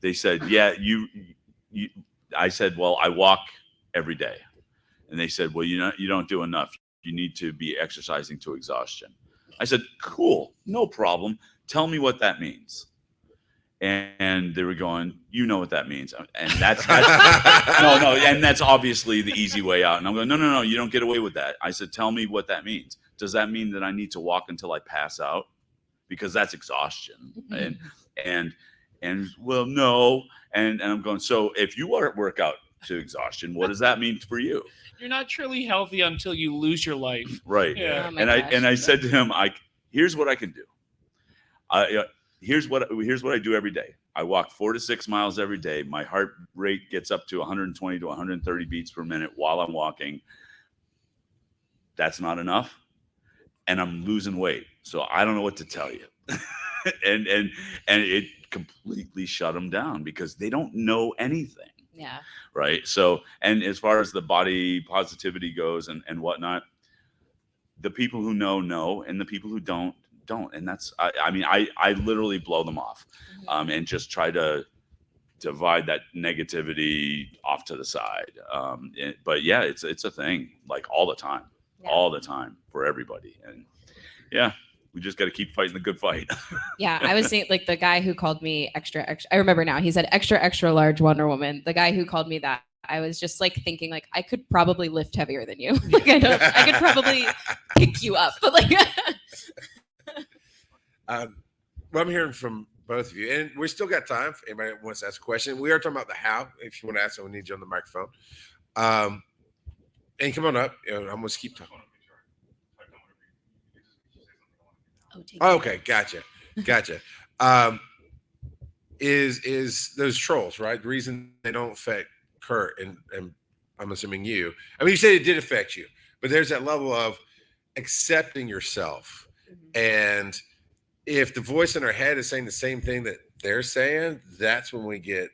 They said, yeah, you, I said, well, I walk every day. And they said, well, you don't do enough. You need to be exercising to exhaustion. I said, cool, no problem. Tell me what that means. And they were going, you know what that means. And that's no, and that's obviously the easy way out. And I'm going, no, you don't get away with that. I said, tell me what that means. Does that mean that I need to walk until I pass out? Because that's exhaustion. And well, no. And I'm going, so if you work out to exhaustion, what does that mean for you? You're not truly healthy until you lose your life. Right. Yeah. Oh And I said to him, here's what I can do. Here's what I do every day. I walk 4 to 6 miles every day. My heart rate gets up to 120 to 130 beats per minute while I'm walking. That's not enough. And I'm losing weight. So I don't know what to tell you. and it completely shut them down because they don't know anything. Yeah. Right. So, and as far as the body positivity goes and whatnot, the people who know, and the people who don't. And that's, I literally blow them off, and just try to divide that negativity off to the side. But yeah, it's a thing, like all the time for everybody. And yeah, we just got to keep fighting the good fight. Yeah, I was saying like the guy who called me extra, I remember now, he said extra large Wonder Woman. The guy who called me that, I was just like thinking like I could probably lift heavier than you. Like I could probably pick you up, but like. Well, I'm hearing from both of you, and we still got time if anybody wants to ask a question. We are talking about the how. If you want to ask, we need you on the microphone. And come on up. I'm going to keep talking. Oh, okay, gotcha. Is those trolls, right? The reason they don't affect Kurt and I'm assuming you. I mean, you said it did affect you, but there's that level of accepting yourself. And if the voice in our head is saying the same thing that they're saying, that's when we get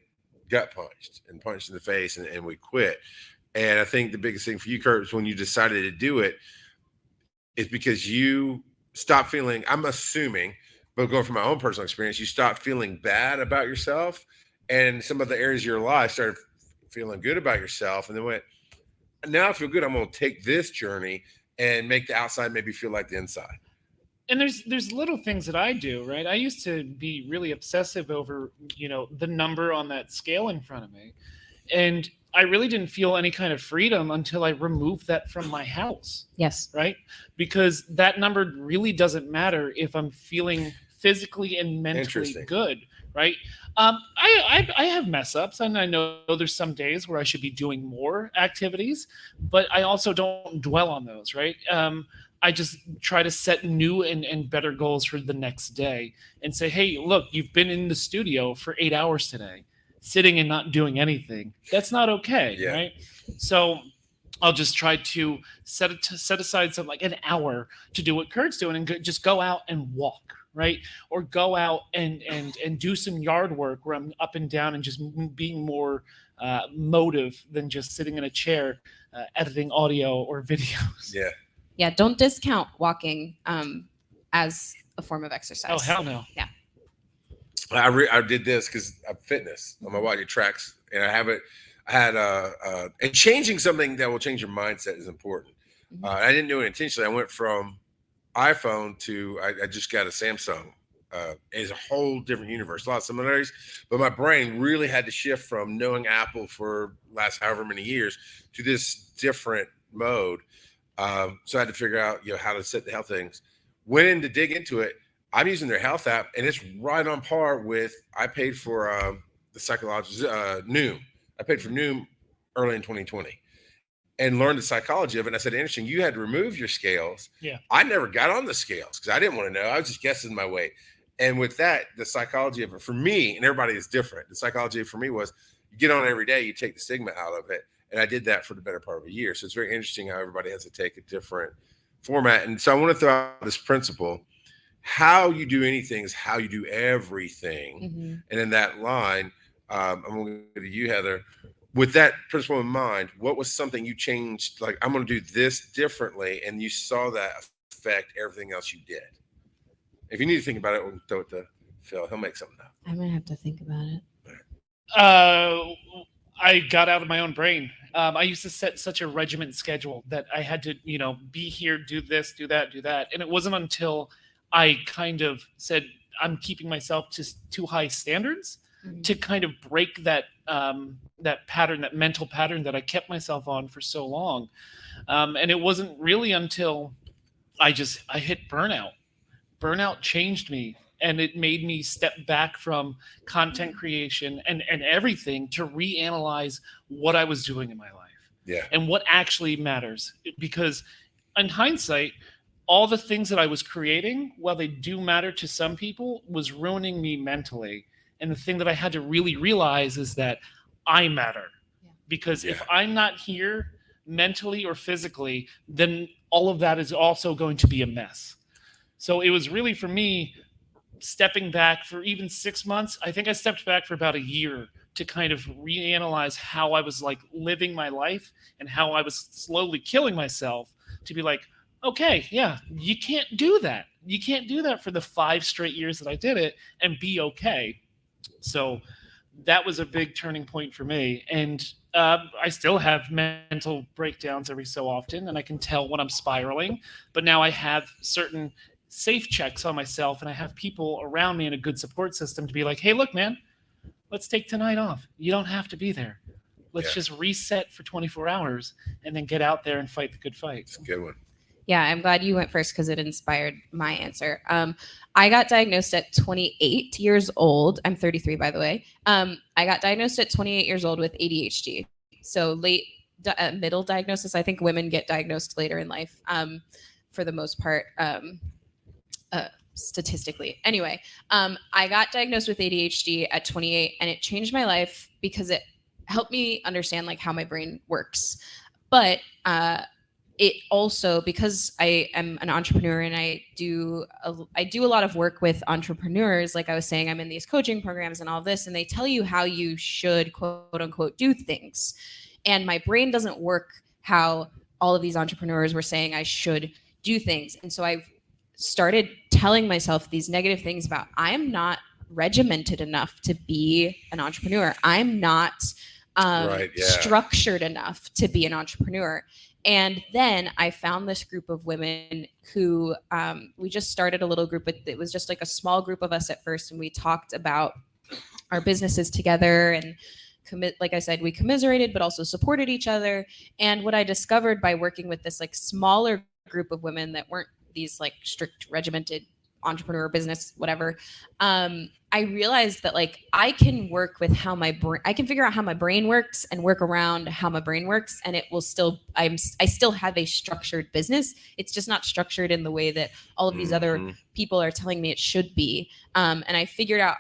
gut punched and punched in the face and we quit. And I think the biggest thing for you, Kurt, is when you decided to do it is because you stopped feeling, I'm assuming, but going from my own personal experience, you stopped feeling bad about yourself, and some of the areas of your life started feeling good about yourself, and then went, now I feel good. I'm going to take this journey and make the outside maybe feel like the inside. And there's little things that I do, right? I used to be really obsessive over, the number on that scale in front of me. And I really didn't feel any kind of freedom until I removed that from my house. Yes. Right? Because that number really doesn't matter if I'm feeling physically and mentally good, right? I have mess ups, and I know there's some days where I should be doing more activities, but I also don't dwell on those, right? I just try to set new and better goals for the next day and say, hey, look, you've been in the studio for 8 hours today, sitting and not doing anything. That's not okay, right? So I'll just try to set aside something like an hour to do what Kurt's doing and just go out and walk, right? Or go out and do some yard work where I'm up and down and just being more motive than just sitting in a chair editing audio or videos. Yeah, don't discount walking as a form of exercise. Oh, hell no. Yeah. I did this because of fitness on my watch tracks, and I had and changing something that will change your mindset is important. I didn't do it intentionally. I went from iPhone to I just got a Samsung is a whole different universe, a lot of similarities, but my brain really had to shift from knowing Apple for last however many years to this different mode. So I had to figure out, how to set the health things. Went in to dig into it. I'm using their health app, and it's right on par with. I paid for the psychologist Noom. I paid for Noom early in 2020, and learned the psychology of it. And I said, interesting. You had to remove your scales. Yeah. I never got on the scales because I didn't want to know. I was just guessing my weight. And with that, the psychology of it for me, and everybody is different. The psychology for me was, you get on every day, you take the stigma out of it. And I did that for the better part of a year. So it's very interesting how everybody has to take a different format. And so I want to throw out this principle: how you do anything is how you do everything. Mm-hmm. And in that line, I'm going to go to you, Heather. With that principle in mind, what was something you changed? Like, I'm going to do this differently, and you saw that affect everything else you did. If you need to think about it, we'll throw it to Phil. He'll make something up. I'm gonna have to think about it. I got out of my own brain. I used to set such a regiment schedule that I had to, be here, do this, do that, do that. And it wasn't until I kind of said, I'm keeping myself to too high standards to kind of break that pattern, that mental pattern that I kept myself on for so long. And it wasn't really until I hit burnout. Burnout changed me. And it made me step back from content creation and everything to reanalyze what I was doing in my life. Yeah. And what actually matters. Because in hindsight, all the things that I was creating, while they do matter to some people, was ruining me mentally. And the thing that I had to really realize is that I matter. Yeah. Because if I'm not here mentally or physically, then all of that is also going to be a mess. So it was really, for me, stepping back for even 6 months. I think I stepped back for about a year to kind of reanalyze how I was like living my life and how I was slowly killing myself, to be like, okay, yeah, you can't do that. You can't do that for the 5 straight years that I did it and be okay. So that was a big turning point for me. And I still have mental breakdowns every so often, and I can tell when I'm spiraling. But now I have certain safe checks on myself, and I have people around me in a good support system to be like, hey, look, man, let's take tonight off. You don't have to be there. Let's just reset for 24 hours and then get out there and fight the good fight. It's a good one. Yeah, I'm glad you went first because it inspired my answer. I got diagnosed at 28 years old. I'm 33, by the way. I got diagnosed at 28 years old with ADHD. So middle diagnosis. I think women get diagnosed later in life for the most part. Statistically. Anyway, I got diagnosed with ADHD at 28, and it changed my life because it helped me understand like how my brain works. But it also, because I am an entrepreneur and I do a lot of work with entrepreneurs, like I was saying, I'm in these coaching programs and all this, and they tell you how you should, quote unquote, do things. And my brain doesn't work how all of these entrepreneurs were saying I should do things. And so I've started telling myself these negative things about, I'm not regimented enough to be an entrepreneur. I'm not structured enough to be an entrepreneur. And then I found this group of women who we just started a little group. It was just like a small group of us at first, and we talked about our businesses together, and like I said, we commiserated but also supported each other. And what I discovered by working with this like smaller group of women that weren't these like strict regimented entrepreneur business, whatever, I realized that like I can work with how my brain, I can figure out how my brain works and work around how my brain works, and it will still, I still have a structured business. It's just not structured in the way that all of these other people are telling me it should be. And I figured out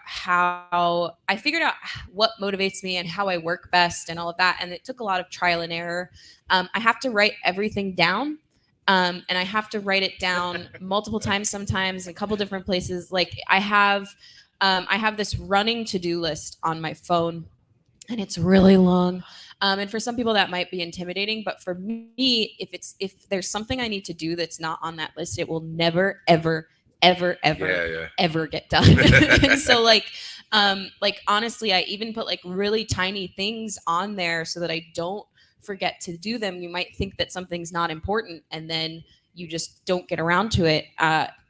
what motivates me and how I work best and all of that. And it took a lot of trial and error. I have to write everything down. And I have to write it down multiple times, sometimes in a couple different places. Like I have this running to-do list on my phone, and it's really long. And for some people that might be intimidating, but for me, if there's something I need to do that's not on that list, it will never, ever get done. And so like honestly, I even put like really tiny things on there so that I don't forget to do them. You might think that something's not important, and then you just don't get around to it.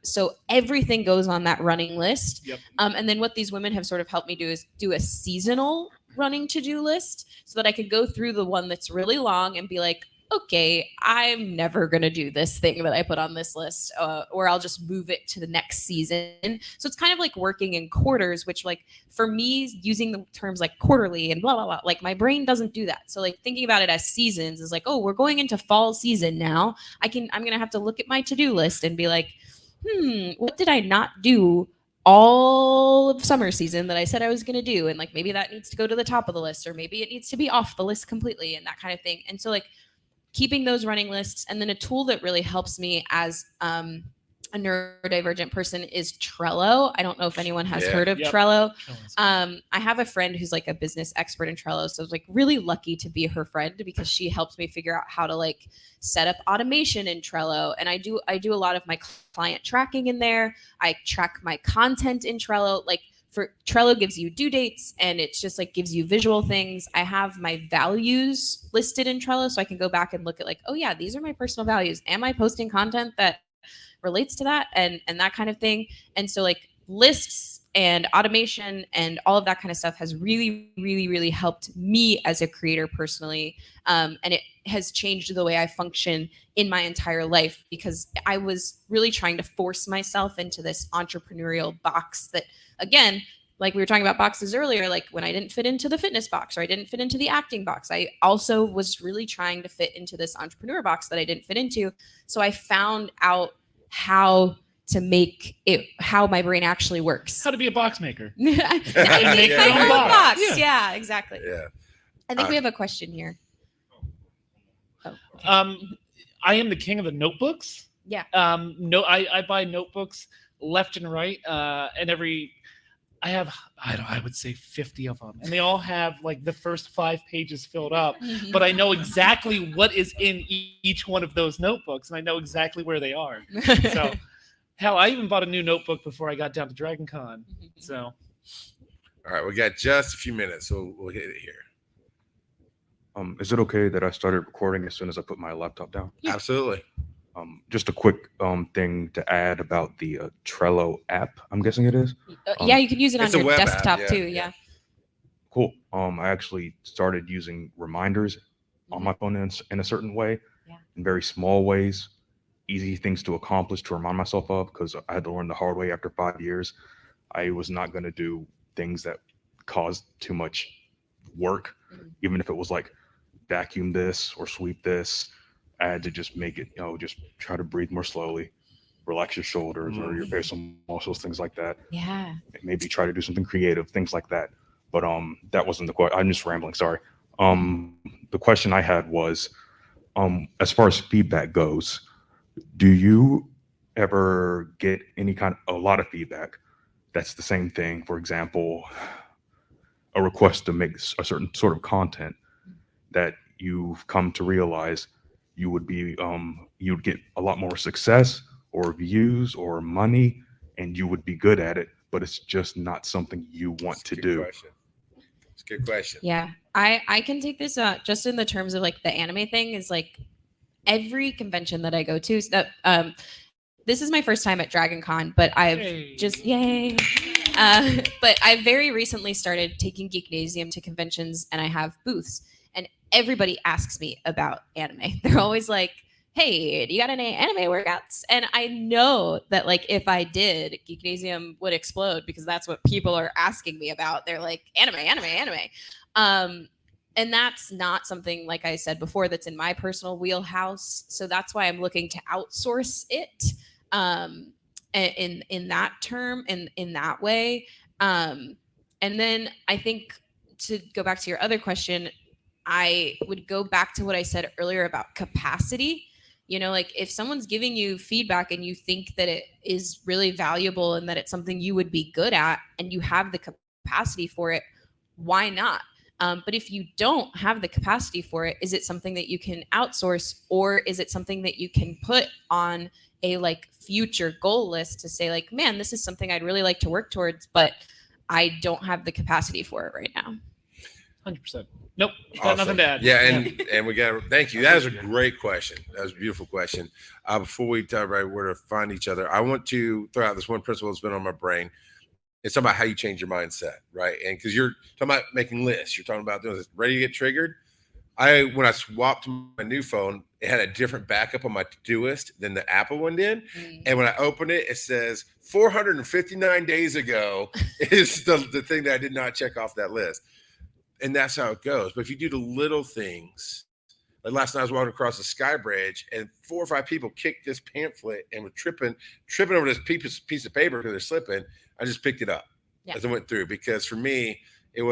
So everything goes on that running list. Yep. And then what these women have sort of helped me do is do a seasonal running to-do list so that I could go through the one that's really long and be like, okay, I'm never going to do this thing that I put on this list, or I'll just move it to the next season. So it's kind of like working in quarters, which like for me, using the terms like quarterly and blah, blah, blah, like my brain doesn't do that. So like thinking about it as seasons is like, oh, we're going into fall season now. I'm going to have to look at my to-do list and be like, what did I not do all of summer season that I said I was going to do? And like, maybe that needs to go to the top of the list, or maybe it needs to be off the list completely, and that kind of thing. And so like, keeping those running lists. And then a tool that really helps me as a neurodivergent person is Trello. I don't know if anyone has heard of Trello. I have a friend who's like a business expert in Trello. So I was like really lucky to be her friend because she helped me figure out how to like set up automation in Trello. And I do a lot of my client tracking in there. I track my content in Trello. Like, for Trello gives you due dates, and it's just like gives you visual things. I have my values listed in Trello, so I can go back and look at like, oh yeah, these are my personal values. Am I posting content that relates to that, and that kind of thing? And so like lists and automation and all of that kind of stuff has really, really, really helped me as a creator personally, and it has changed the way I function in my entire life, because I was really trying to force myself into this entrepreneurial box that, again, like we were talking about boxes earlier, like when I didn't fit into the fitness box or I didn't fit into the acting box, I also was really trying to fit into this entrepreneur box that I didn't fit into. So I found out how to make it, how my brain actually works. How to be a box maker. I make my own box. Yeah, exactly. Yeah. I think we have a question here. I am the king of the notebooks. Yeah. I buy notebooks left and right, and I have, I would say 50 of them, and they all have like the first 5 pages filled up, but I know exactly what is in each one of those notebooks, and I know exactly where they are. So, hell, I even bought a new notebook before I got down to DragonCon. So, all right, we got just a few minutes, so we'll hit it here. Is it okay that I started recording as soon as I put my laptop down? Yeah. Absolutely. Just a quick thing to add about the Trello app, I'm guessing it is. Yeah, you can use it on your desktop app, too. Yeah. Cool. I actually started using reminders on my phone in a certain way, in very small ways, easy things to accomplish to remind myself of, because I had to learn the hard way after 5 years. I was not going to do things that caused too much work, even if it was like vacuum this or sweep this. I had to just make it, just try to breathe more slowly, relax your shoulders or your facial muscles, things like that. Yeah. Maybe try to do something creative, things like that. But that wasn't the question. I'm just rambling. Sorry. The question I had was, as far as feedback goes, do you ever get a lot of feedback that's the same thing? For example, a request to make a certain sort of content that you've come to realize you would you'd get a lot more success or views or money, and you would be good at it, but it's just not something you want to do. It's a good question. Yeah, I can take this just in the terms of like the anime thing is like every convention that I go to. This is my first time at DragonCon, but I've yay. But I very recently started taking Geeknasium to conventions, and I have booths, and everybody asks me about anime. They're always like, hey, do you got any anime workouts? And I know that like if I did, Geeknasium would explode because that's what people are asking me about. They're like, anime. And that's not something, like I said before, that's in my personal wheelhouse. So that's why I'm looking to outsource it in that term, in that way. And then I think to go back to your other question, I would go back to what I said earlier about capacity. Like if someone's giving you feedback and you think that it is really valuable and that it's something you would be good at and you have the capacity for it, why not? But if you don't have the capacity for it, is it something that you can outsource, or is it something that you can put on a like future goal list to say like, man, this is something I'd really like to work towards, but I don't have the capacity for it right now. 100%. Nope. Got Awesome. nothing to add. Yeah, and we got thank you. That is a great question. That was a beautiful question. Before we tell everybody where to find each other, I want to throw out this one principle that's been on my brain. It's talking about how you change your mindset, right? And because you're talking about making lists, you're talking about doing this. Ready to get triggered? When I swapped my new phone, it had a different backup on my Todoist than the Apple one did. And when I opened it, it says 459 days ago is the thing that I did not check off that list. And that's how it goes. But if you do the little things, like last night I was walking across the Sky Bridge and 4 or 5 people kicked this pamphlet and were tripping over this piece of paper because they're slipping. I just picked it up as I went through, because for me, it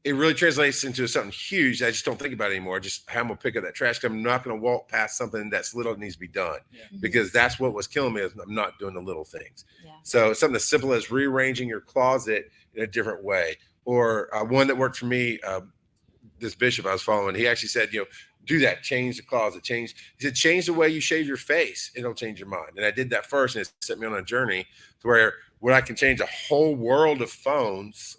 really translates into something huge that I just don't think about anymore. Just how I'm gonna pick up that trash. I'm not gonna walk past something that's little that needs to be done, because that's what was killing me, is I'm not doing the little things. So something as simple as rearranging your closet in a different way. Or one that worked for me, this bishop I was following, he actually said, do that, change the closet, he said, change the way you shave your face, it'll change your mind. And I did that first, and it set me on a journey to where I can change a whole world of phones.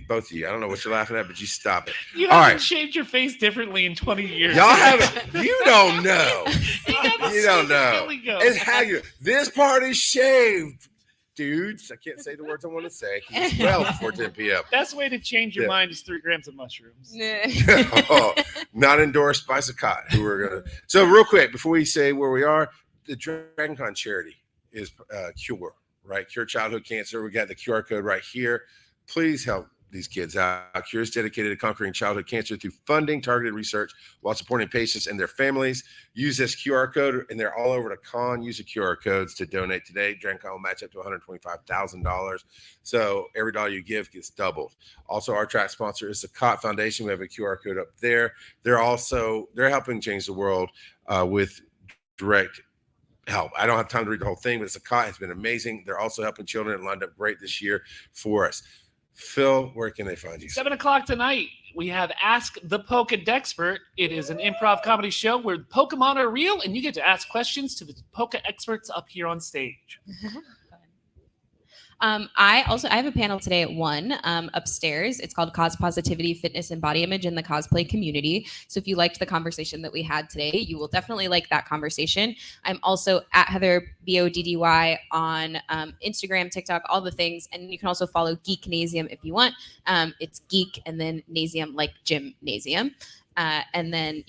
Both of you, I don't know what you're laughing at, but you stop it. You haven't shaved your face differently in 20 years. Y'all haven't. You don't know. You don't know. It's how this part is shaved, dudes. I can't say the words I want to say. It's well before 10 p.m. Best way to change your mind is 3 grams of mushrooms. Not endorsed by Sakat, who we're gonna. So real quick, before we say where we are, the DragonCon charity is Cure, right? Cure childhood cancer. We got the QR code right here. Please help these kids out. Cure is dedicated to conquering childhood cancer through funding targeted research while supporting patients and their families. Use this QR code, and they're all over the con. Use the QR codes to donate today. DragonCon will match up to $125,000. So every dollar you give gets doubled. Also, our track sponsor is the Cott Foundation. We have a QR code up there. They're helping change the world with direct help. I don't have time to read the whole thing, but Sakat has been amazing. They're also helping children and lined up great this year for us. Phil, where can they find you? 7 o'clock tonight, we have Ask the Pokedexpert. It is an improv comedy show where Pokemon are real, and you get to ask questions to the Poke-experts up here on stage. I have a panel today at 1 upstairs. It's called Cause Positivity, Fitness, and Body Image in the Cosplay Community. So if you liked the conversation that we had today, you will definitely like that conversation. I'm also at Heather Boddy on Instagram, TikTok, all the things. And you can also follow Geeknasium if you want. It's Geek and then Nasium, like Gymnasium. And then,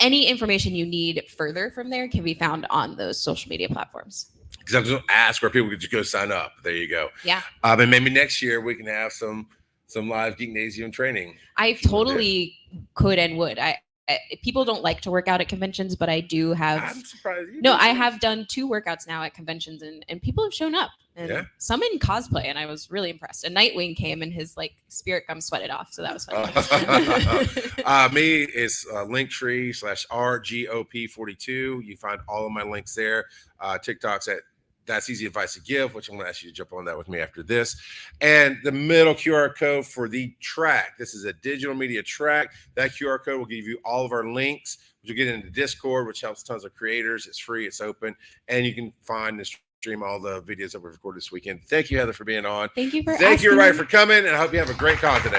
any information you need further from there can be found on those social media platforms. Because I'm just ask where people could just go sign up. There you go. Yeah. And maybe next year we can have some live Geeknasium training. I totally could and would. People don't like to work out at conventions, but I do have. I'm surprised. I have done 2 workouts now at conventions, and people have shown up. And some in cosplay, and I was really impressed. And Nightwing came, and his spirit gum sweated off, so that was fun. Me is linktree/RGOP42. You find all of my links there. TikTok's at That's Easy Advice to Give, which I'm going to ask you to jump on that with me after this. And the middle QR code for the track. This is a digital media track. That QR code will give you all of our links. You'll get into Discord, which helps tons of creators. It's free. It's open. And you can find and stream all the videos that we've recorded this weekend. Thank you, Heather, for being on. Thank you, everybody, for coming. And I hope you have a great con today.